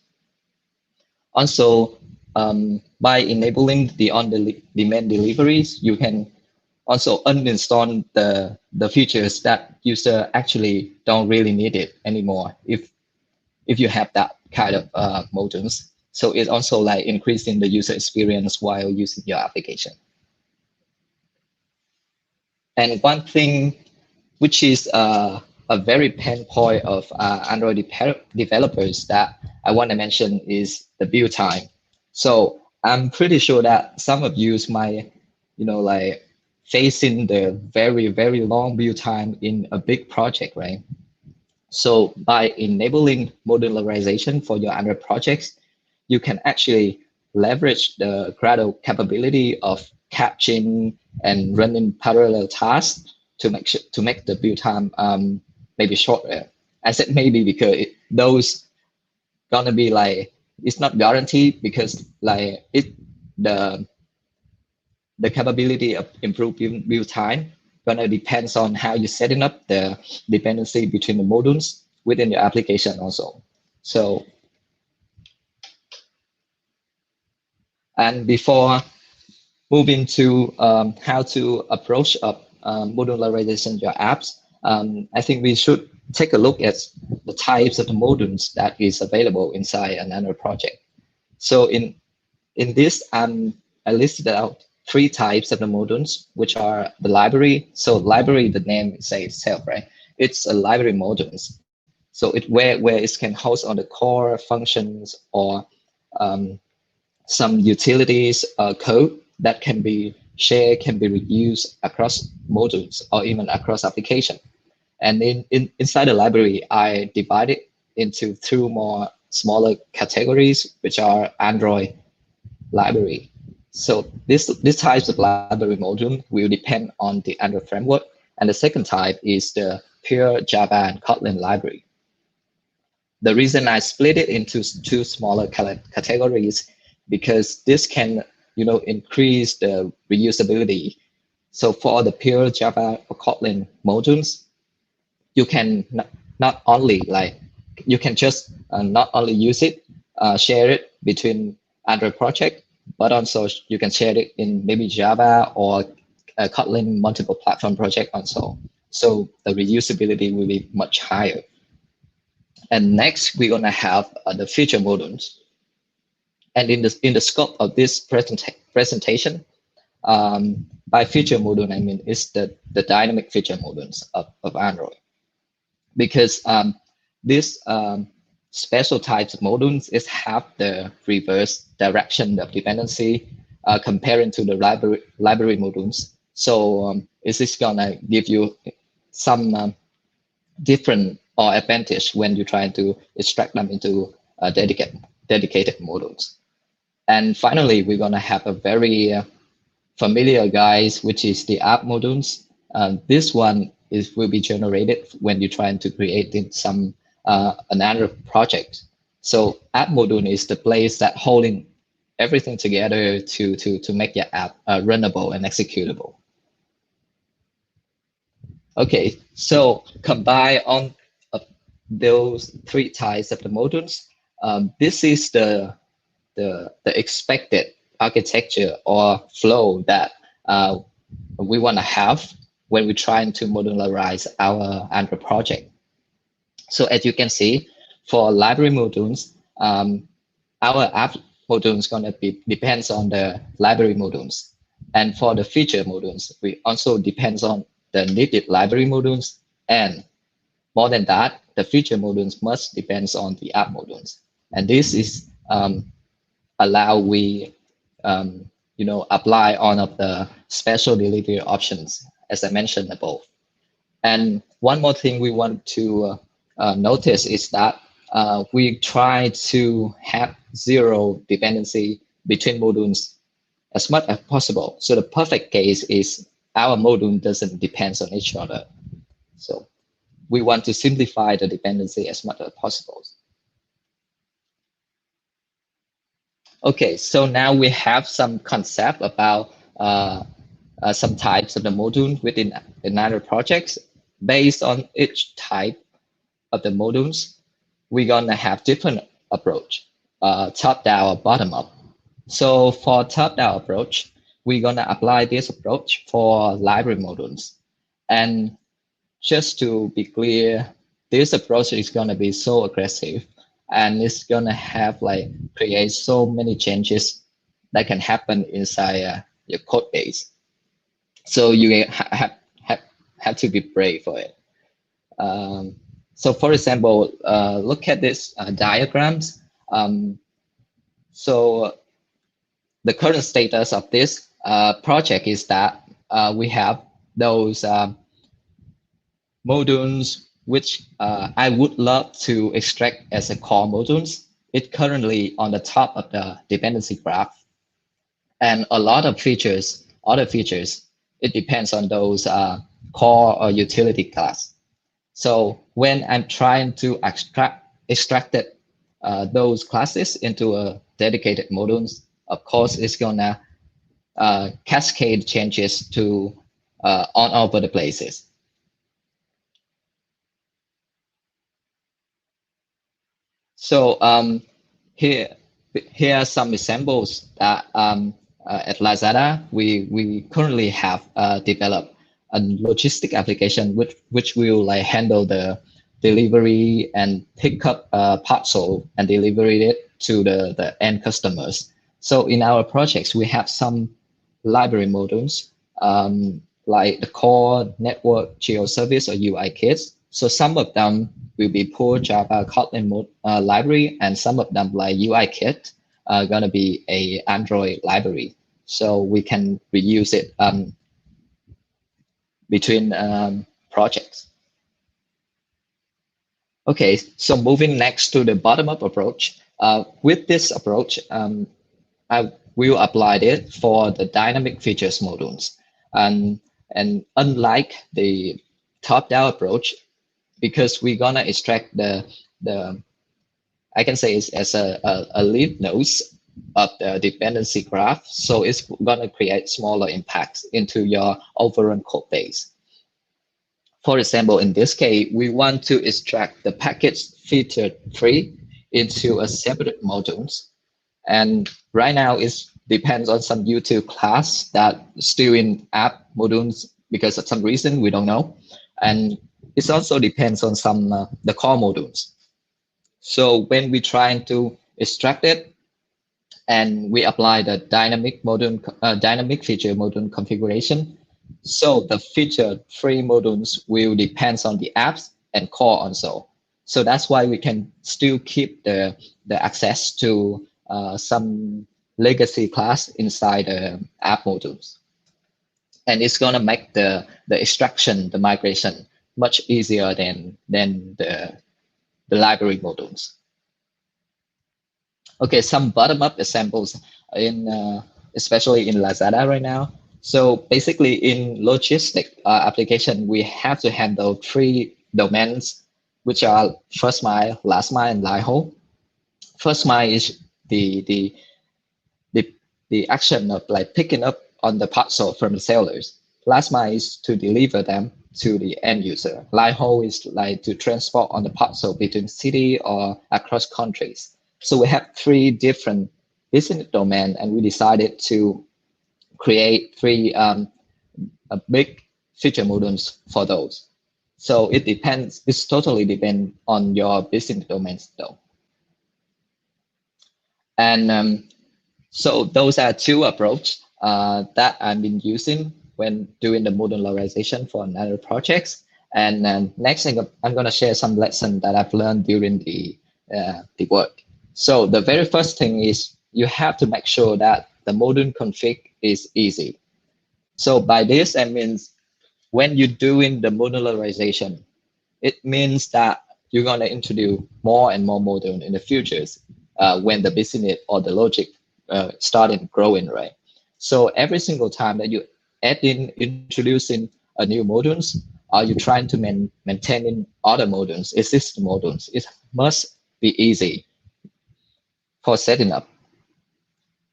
Also, by enabling the on-demand deliveries, you can also uninstall the features that user actually don't really need it anymore if you have that kind of modules. So it's also like increasing the user experience while using your application. And one thing which is a very pain point of Android developers that I want to mention is the build time. So I'm pretty sure that some of you might, like facing the very, very long build time in a big project, right? So by enabling modularization for your Android projects, you can actually leverage the Gradle capability of capturing and running parallel tasks to make the build time maybe shorter. I said maybe because those gonna be like, it's not guaranteed, because like the capability of improving build time gonna depends on how you're setting up the dependency between the modules within your application also. So, and before moving to how to approach modularization your apps, I think we should take a look at the types of the modules that is available inside an Android project. So in this, I listed out 3 types of the modules, which are the library. So library, the name says itself, right? It's a library modules. So where it can host on the core functions or some utilities code that can be shared, can be reused across modules or even across application. And inside the library, I divide it into 2 more smaller categories, which are Android library. So this types of library module will depend on the Android framework. And the second type is the pure Java and Kotlin library. The reason I split it into 2 smaller categories, because this can, increase the reusability. So for the pure Java or Kotlin modules, you can not only you can just not only use it, share it between Android project, but also you can share it in maybe Java or Kotlin multiple platform project also. So the reusability will be much higher. And next, we're gonna have the feature modules. And in the scope of this presentation, by feature module, I mean it's the dynamic feature modules of Android. Because this special types of modules is have the reverse direction of dependency comparing to the library modules. So is this gonna give you some different or advantage when you're trying to extract them into dedicated modules? And finally, we're gonna have a very familiar guys, which is the app modules. This one will be generated when you're trying to create an Android project. So app module is the place that holding everything together to make your app runnable and executable. Okay, so combine on those 3 types of the modules. This is the expected architecture or flow that we want to have when we're trying to modularize our Android project. So as you can see, for library modules, our app module is going to depends on the library modules. And for the feature modules, we also depends on the needed library modules. And more than that, the feature modules must depends on the app modules. And this is allow we apply all of the special delivery options, as I mentioned above. And one more thing we want to notice is that we try to have 0 dependency between modules as much as possible. So the perfect case is our module doesn't depend on each other. So we want to simplify the dependency as much as possible. Okay, so now we have some concept about some types of the module within another projects. Based on each type of the modules, we're gonna have different approach, top-down or bottom-up. So for top-down approach, we're gonna apply this approach for library modules. And just to be clear, this approach is gonna be so aggressive, and it's gonna have create so many changes that can happen inside your code base. So you have to be brave for it. So for example, look at this diagrams. So the current status of this project is that we have those modules which I would love to extract as a core modules. It's currently on the top of the dependency graph. And a lot of features, other features, it depends on those core or utility class. So when I'm trying to extract those classes into a dedicated modules, of course, it's gonna cascade changes to on over the places. So here are some examples that at Lazada we currently have developed a logistic application which will like handle the delivery and pick up parcel and deliver it to the end customers. So in our projects, we have some library modules like the core network geo-service or UI kits. So some of them will be pure Java Kotlin library, and some of them like UI kit are gonna be a Android library. So we can reuse it between projects. Okay, so moving next to the bottom-up approach. With this approach, I will apply it for the dynamic features modules. And unlike the top-down approach, because we're gonna extract the I can say it's as a lead nodes of the dependency graph, so it's gonna create smaller impacts into your overall code base. For example, in this case, we want to extract the package feature tree into a separate modules. And right now it depends on some YouTube class that still in app modules because of some reason we don't know. And it also depends on some the core modules. So when we try to extract it and we apply the dynamic feature module configuration, so the feature tree modules will depend on the apps and core also. So that's why we can still keep the access to some legacy class inside the app modules. And it's gonna make the extraction, the migration much easier than the library modules. Okay, some bottom-up examples in especially in Lazada right now. So basically in logistic application, we have to handle 3 domains, which are first mile, last mile, and line haul. First mile is the action of like picking up on the parcel from the sellers. Last mile is to deliver them to the end user. Line haul is like to transport on the parcel between city or across countries. So we have 3 different business domains, and we decided to create 3 big feature modules for those. So it depends, it's totally depend on your business domains though. And so those are 2 approaches that I've been using when doing the modularization for another projects. And next thing, I'm gonna share some lessons that I've learned during the work. So the very first thing is you have to make sure that the module config is easy. So by this, I mean, when you're doing the modularization, it means that you're gonna introduce more and more modules in the futures when the business or the logic started growing, right? So every single time that you introducing a new modules, or you're trying to maintain other modules, existing modules, it must be easy for setting up.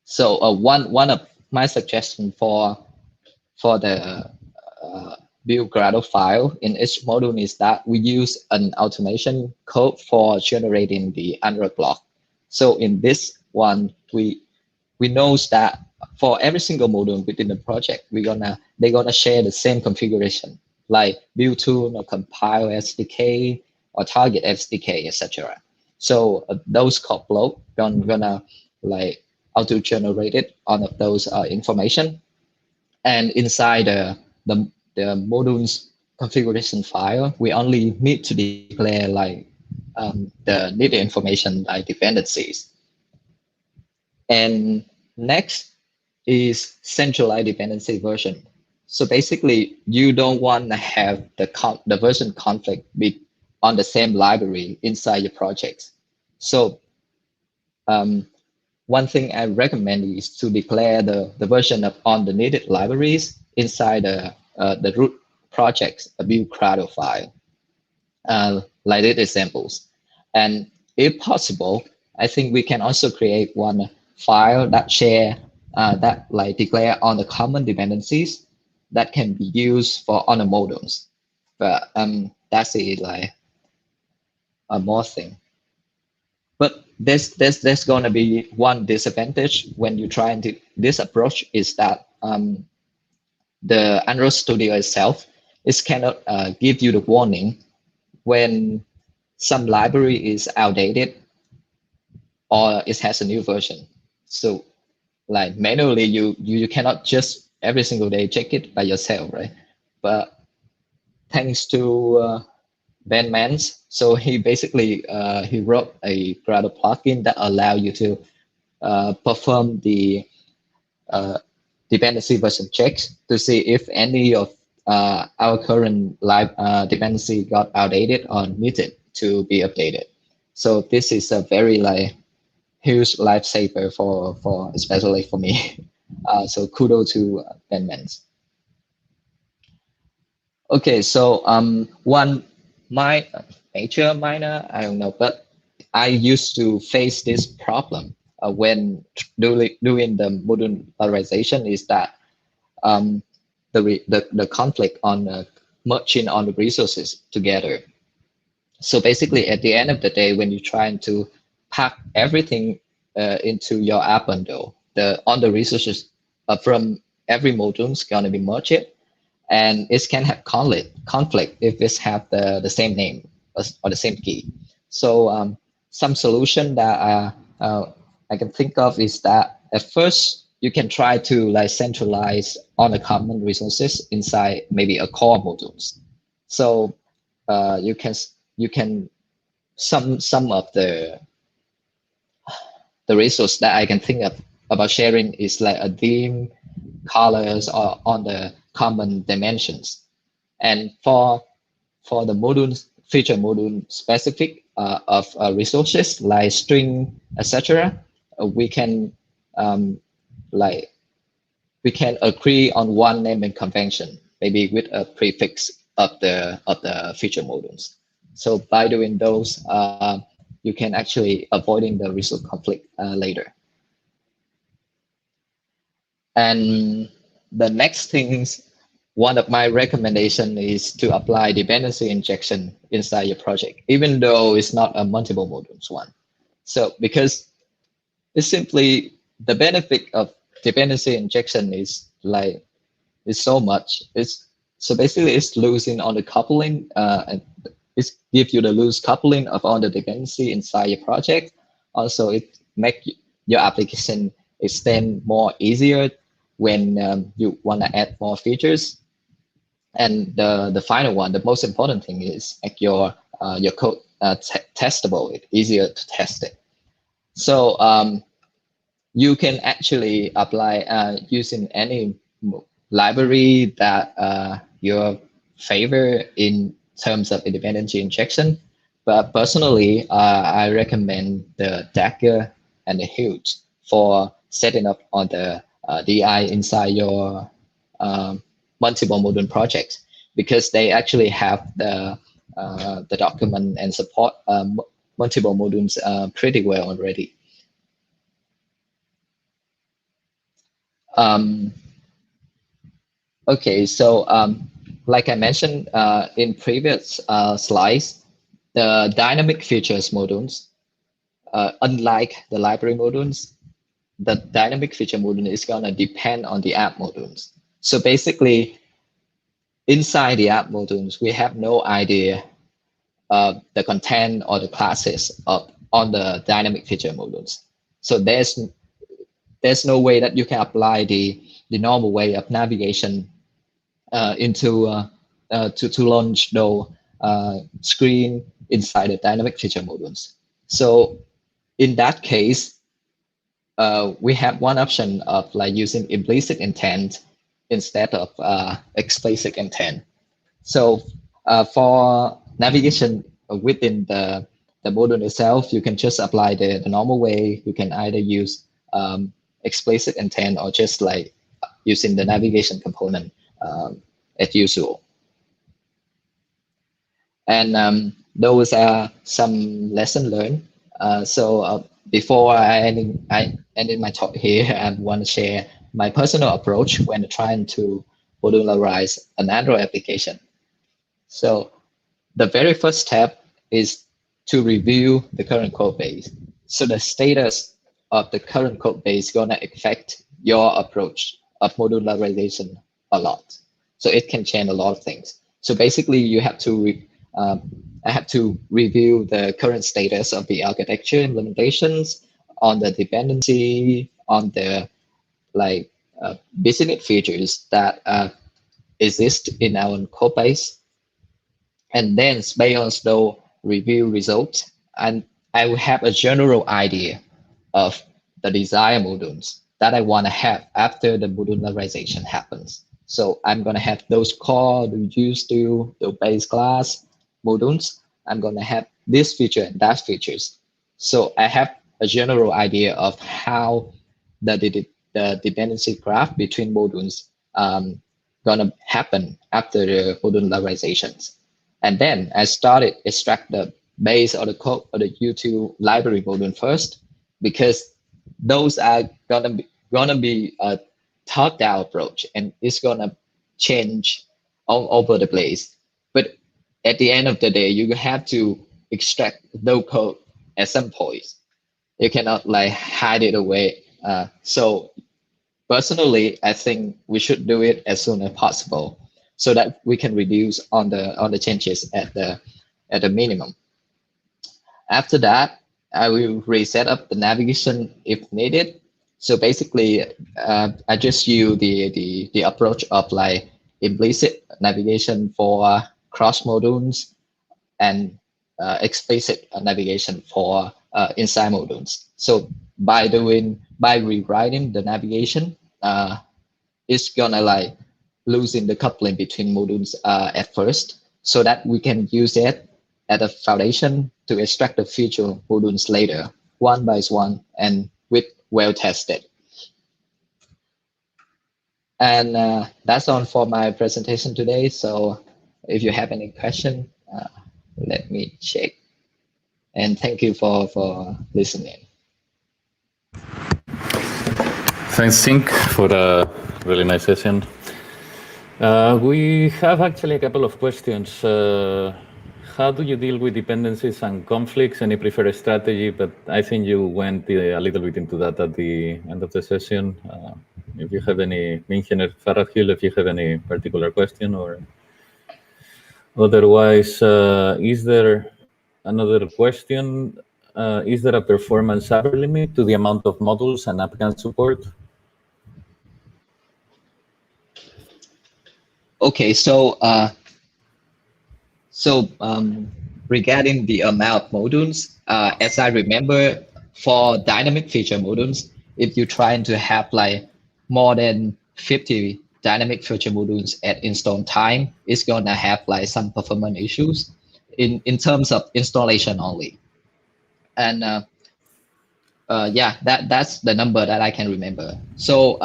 So one of my suggestions for the build Gradle file in each module is that we use an automation code for generating the Android block. So in this one, we know that for every single module within the project, they're gonna share the same configuration, like build tool or compile SDK or target SDK, etc. So those code block gonna like auto generate it on those information, and inside the modules configuration file, we only need to declare like the needed information like dependencies. And next is centralized dependency version. So basically, you don't want to have the version conflict be on the same library inside your project. So one thing I recommend is to declare the version on the needed libraries inside the root project, a build Gradle file, like these examples. And if possible, I think we can also create one file that share that like declare on the common dependencies that can be used for other modules. But that's it, like a more thing. But there's gonna be one disadvantage when you try this approach is that the Android Studio itself, it cannot give you the warning when some library is outdated or it has a new version. So like manually, you cannot just every single day check it by yourself, right? But thanks to Ben Mans, so he basically he wrote a Gradle plugin that allow you to perform the dependency version checks to see if any of our current live dependency got outdated or needed to be updated. So this is a very like huge lifesaver for especially for me. So kudos to Ben Mans. Okay, so one minor, I don't know, but I used to face this problem when doing the modularization is that the conflict on merging on the resources together. So basically, at the end of the day, when you're trying to pack everything into your app bundle, all the resources from every module is gonna be merged, and it can have conflict if it have the same name or the same key. So some solution that I can think of is that at first you can try to like centralize all the common resources inside maybe a core modules. So you can some of the resource that I can think of about sharing is like a theme, colors, or on the common dimensions. And for the modules, feature module specific of resources like string, etc., we can we can agree on one naming convention, maybe with a prefix of the feature modules. So by doing those, you can actually avoiding the resource conflict later. And the next things, one of my recommendation is to apply dependency injection inside your project, even though it's not a multiple modules one. So because it's simply the benefit of dependency injection is so much. So basically it's losing on the coupling and it gives you the loose coupling of all the dependency inside your project. Also, it make your application extend more easier when you want to add more features. And the final one, the most important thing is make your code testable. It's easier to test it. So you can actually apply using any library that your favor in terms of dependency injection. But personally, I recommend the Dagger and the Huge for setting up on the DI inside your multiple module projects, because they actually have the document and support multiple modules pretty well already. Okay, so like I mentioned in previous slides, the dynamic features modules, unlike the library modules, the dynamic feature module is going to depend on the app modules. So basically, inside the app modules, we have no idea of the content or the classes on the dynamic feature modules. So there's no way that you can apply the normal way of navigation to launch the screen inside the dynamic feature modules. So in that case, we have one option of like using implicit intent instead of explicit intent. So for navigation within the module itself, you can just apply the normal way. You can either use explicit intent or just like using the navigation component as usual. And those are some lesson learned. So before I ended my talk here, I want to share my personal approach when trying to modularize an Android application. So the very first step is to review the current code base. So the status of the current code base is going to affect your approach of modularization a lot. So it can change a lot of things. So basically, you have to I have to review the current status of the architecture implementations on the dependency, on the business features that exist in our code base. And then based on those review results, and I will have a general idea of the desired modules that I want to have after the modularization happens. So I'm going to have those core, the use to, the base class modules. I'm going to have this feature and that features. So I have a general idea of how the dependency graph between modules going to happen after the modularizations. And then I started extract the base of the code of the U2 library module first, because those are gonna be a top-down approach, and it's gonna change all over the place. But at the end of the day, you have to extract the code at some point. You cannot hide it away. So personally, I think we should do it as soon as possible, so that we can reduce on the changes at the minimum. After that, I will reset up the navigation if needed. So basically, I just use the approach of implicit navigation for cross modules and explicit navigation for inside modules. So by rewriting the navigation, it's gonna losing the coupling between modules at first, so that we can use it as a foundation to extract the future modules later, one by one, and with well tested. And that's all for my presentation today. So if you have any question, let me check. And thank you for listening. Thanks, Sink, for a really nice session. We have actually a couple of questions. How do you deal with dependencies and conflicts? Any preferred strategy? But I think you went a little bit into that at the end of the session. If you have any, Engineer Farahil, if you have any particular question, or otherwise, is there another question? Is there a performance upper limit to the amount of modules an app can support? Okay, so regarding the amount of modules, as I remember, for dynamic feature modules, if you're trying to have more than 50 dynamic feature modules at install time, it's gonna have some performance issues in terms of installation only. And yeah, that's the number that I can remember. So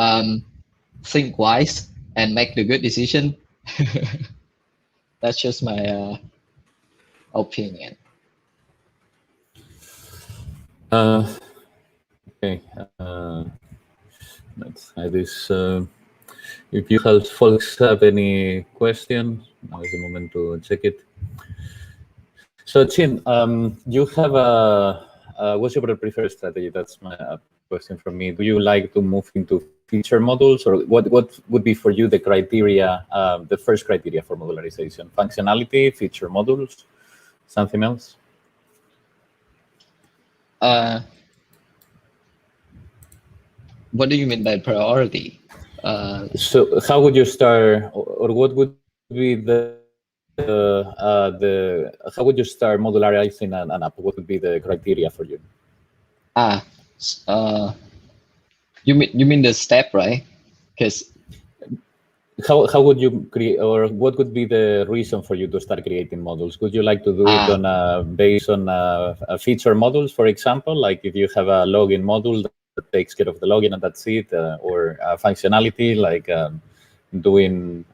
think wise and make the good decision. That's just my opinion. Okay. Let's try this. If you folks have any question, now is the moment to check it. So, Trinh, you have what's your preferred strategy? That's my question from me. Do you like to move into feature models, or what would be for you the criteria, the first criteria for modularization? Functionality, feature modules, something else? What do you mean by priority? So how would you start, or what would be how would you start modularizing an app? What would be the criteria for you? You mean the step, right? Because how would you create, or what would be the reason for you to start creating models? Would you like to do it on based on a feature models, for example, like if you have a login module that takes care of the login and that's it, or functionality like doing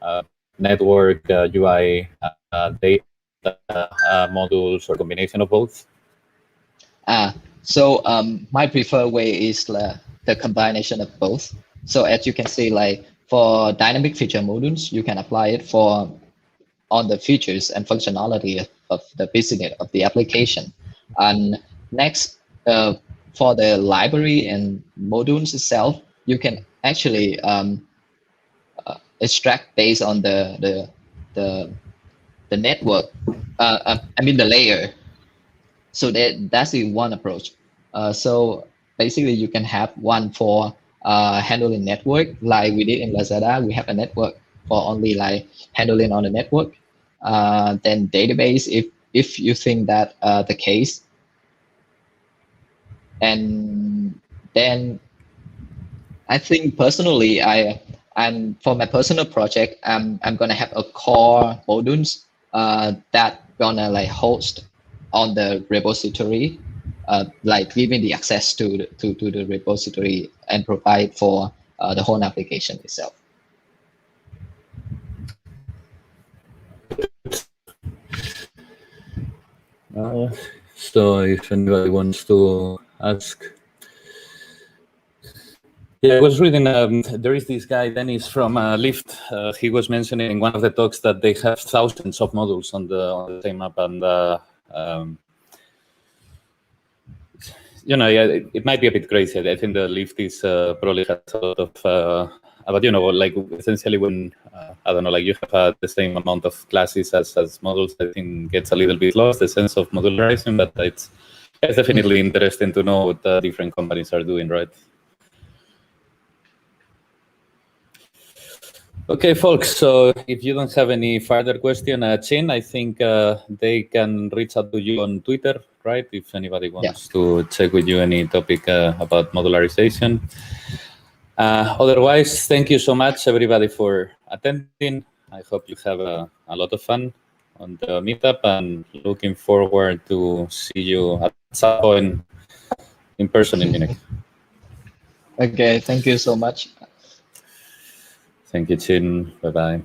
network UI data modules, or combination of both? So my preferred way is the combination of both. So as you can see, for dynamic feature modules, you can apply it on the features and functionality of the business of the application. And next, for the library and modules itself, you can actually extract based on the network. I mean the layer. So that's the one approach. So basically, you can have one for handling network, like we did in Lazada. We have a network for only like handling on the network. Then database, if you think that the case, and then I think personally, I'm for my personal project, I'm gonna have a core modules that gonna like host on the repository, like giving the access to the repository and provide for the whole application itself. So if anybody wants to ask. Yeah, I was reading, there is this guy, Dennis from Lyft. He was mentioning in one of the talks that they have thousands of modules on the same app. And, yeah, it might be a bit crazy. I think the Lyft is probably has a lot of, but, like essentially when, I don't know, like you have the same amount of classes as modules, I think gets a little bit lost, the sense of modularizing, but it's definitely interesting to know what different companies are doing, right? Okay, folks, so if you don't have any further question, Trinh, I think they can reach out to you on Twitter, right? If anybody wants to check with you any topic about modularization. Otherwise, thank you so much, everybody, for attending. I hope you have a lot of fun on the meetup, and looking forward to see you at some point in person in Munich. Okay, thank you so much. Thank you, Trinh. Bye-bye.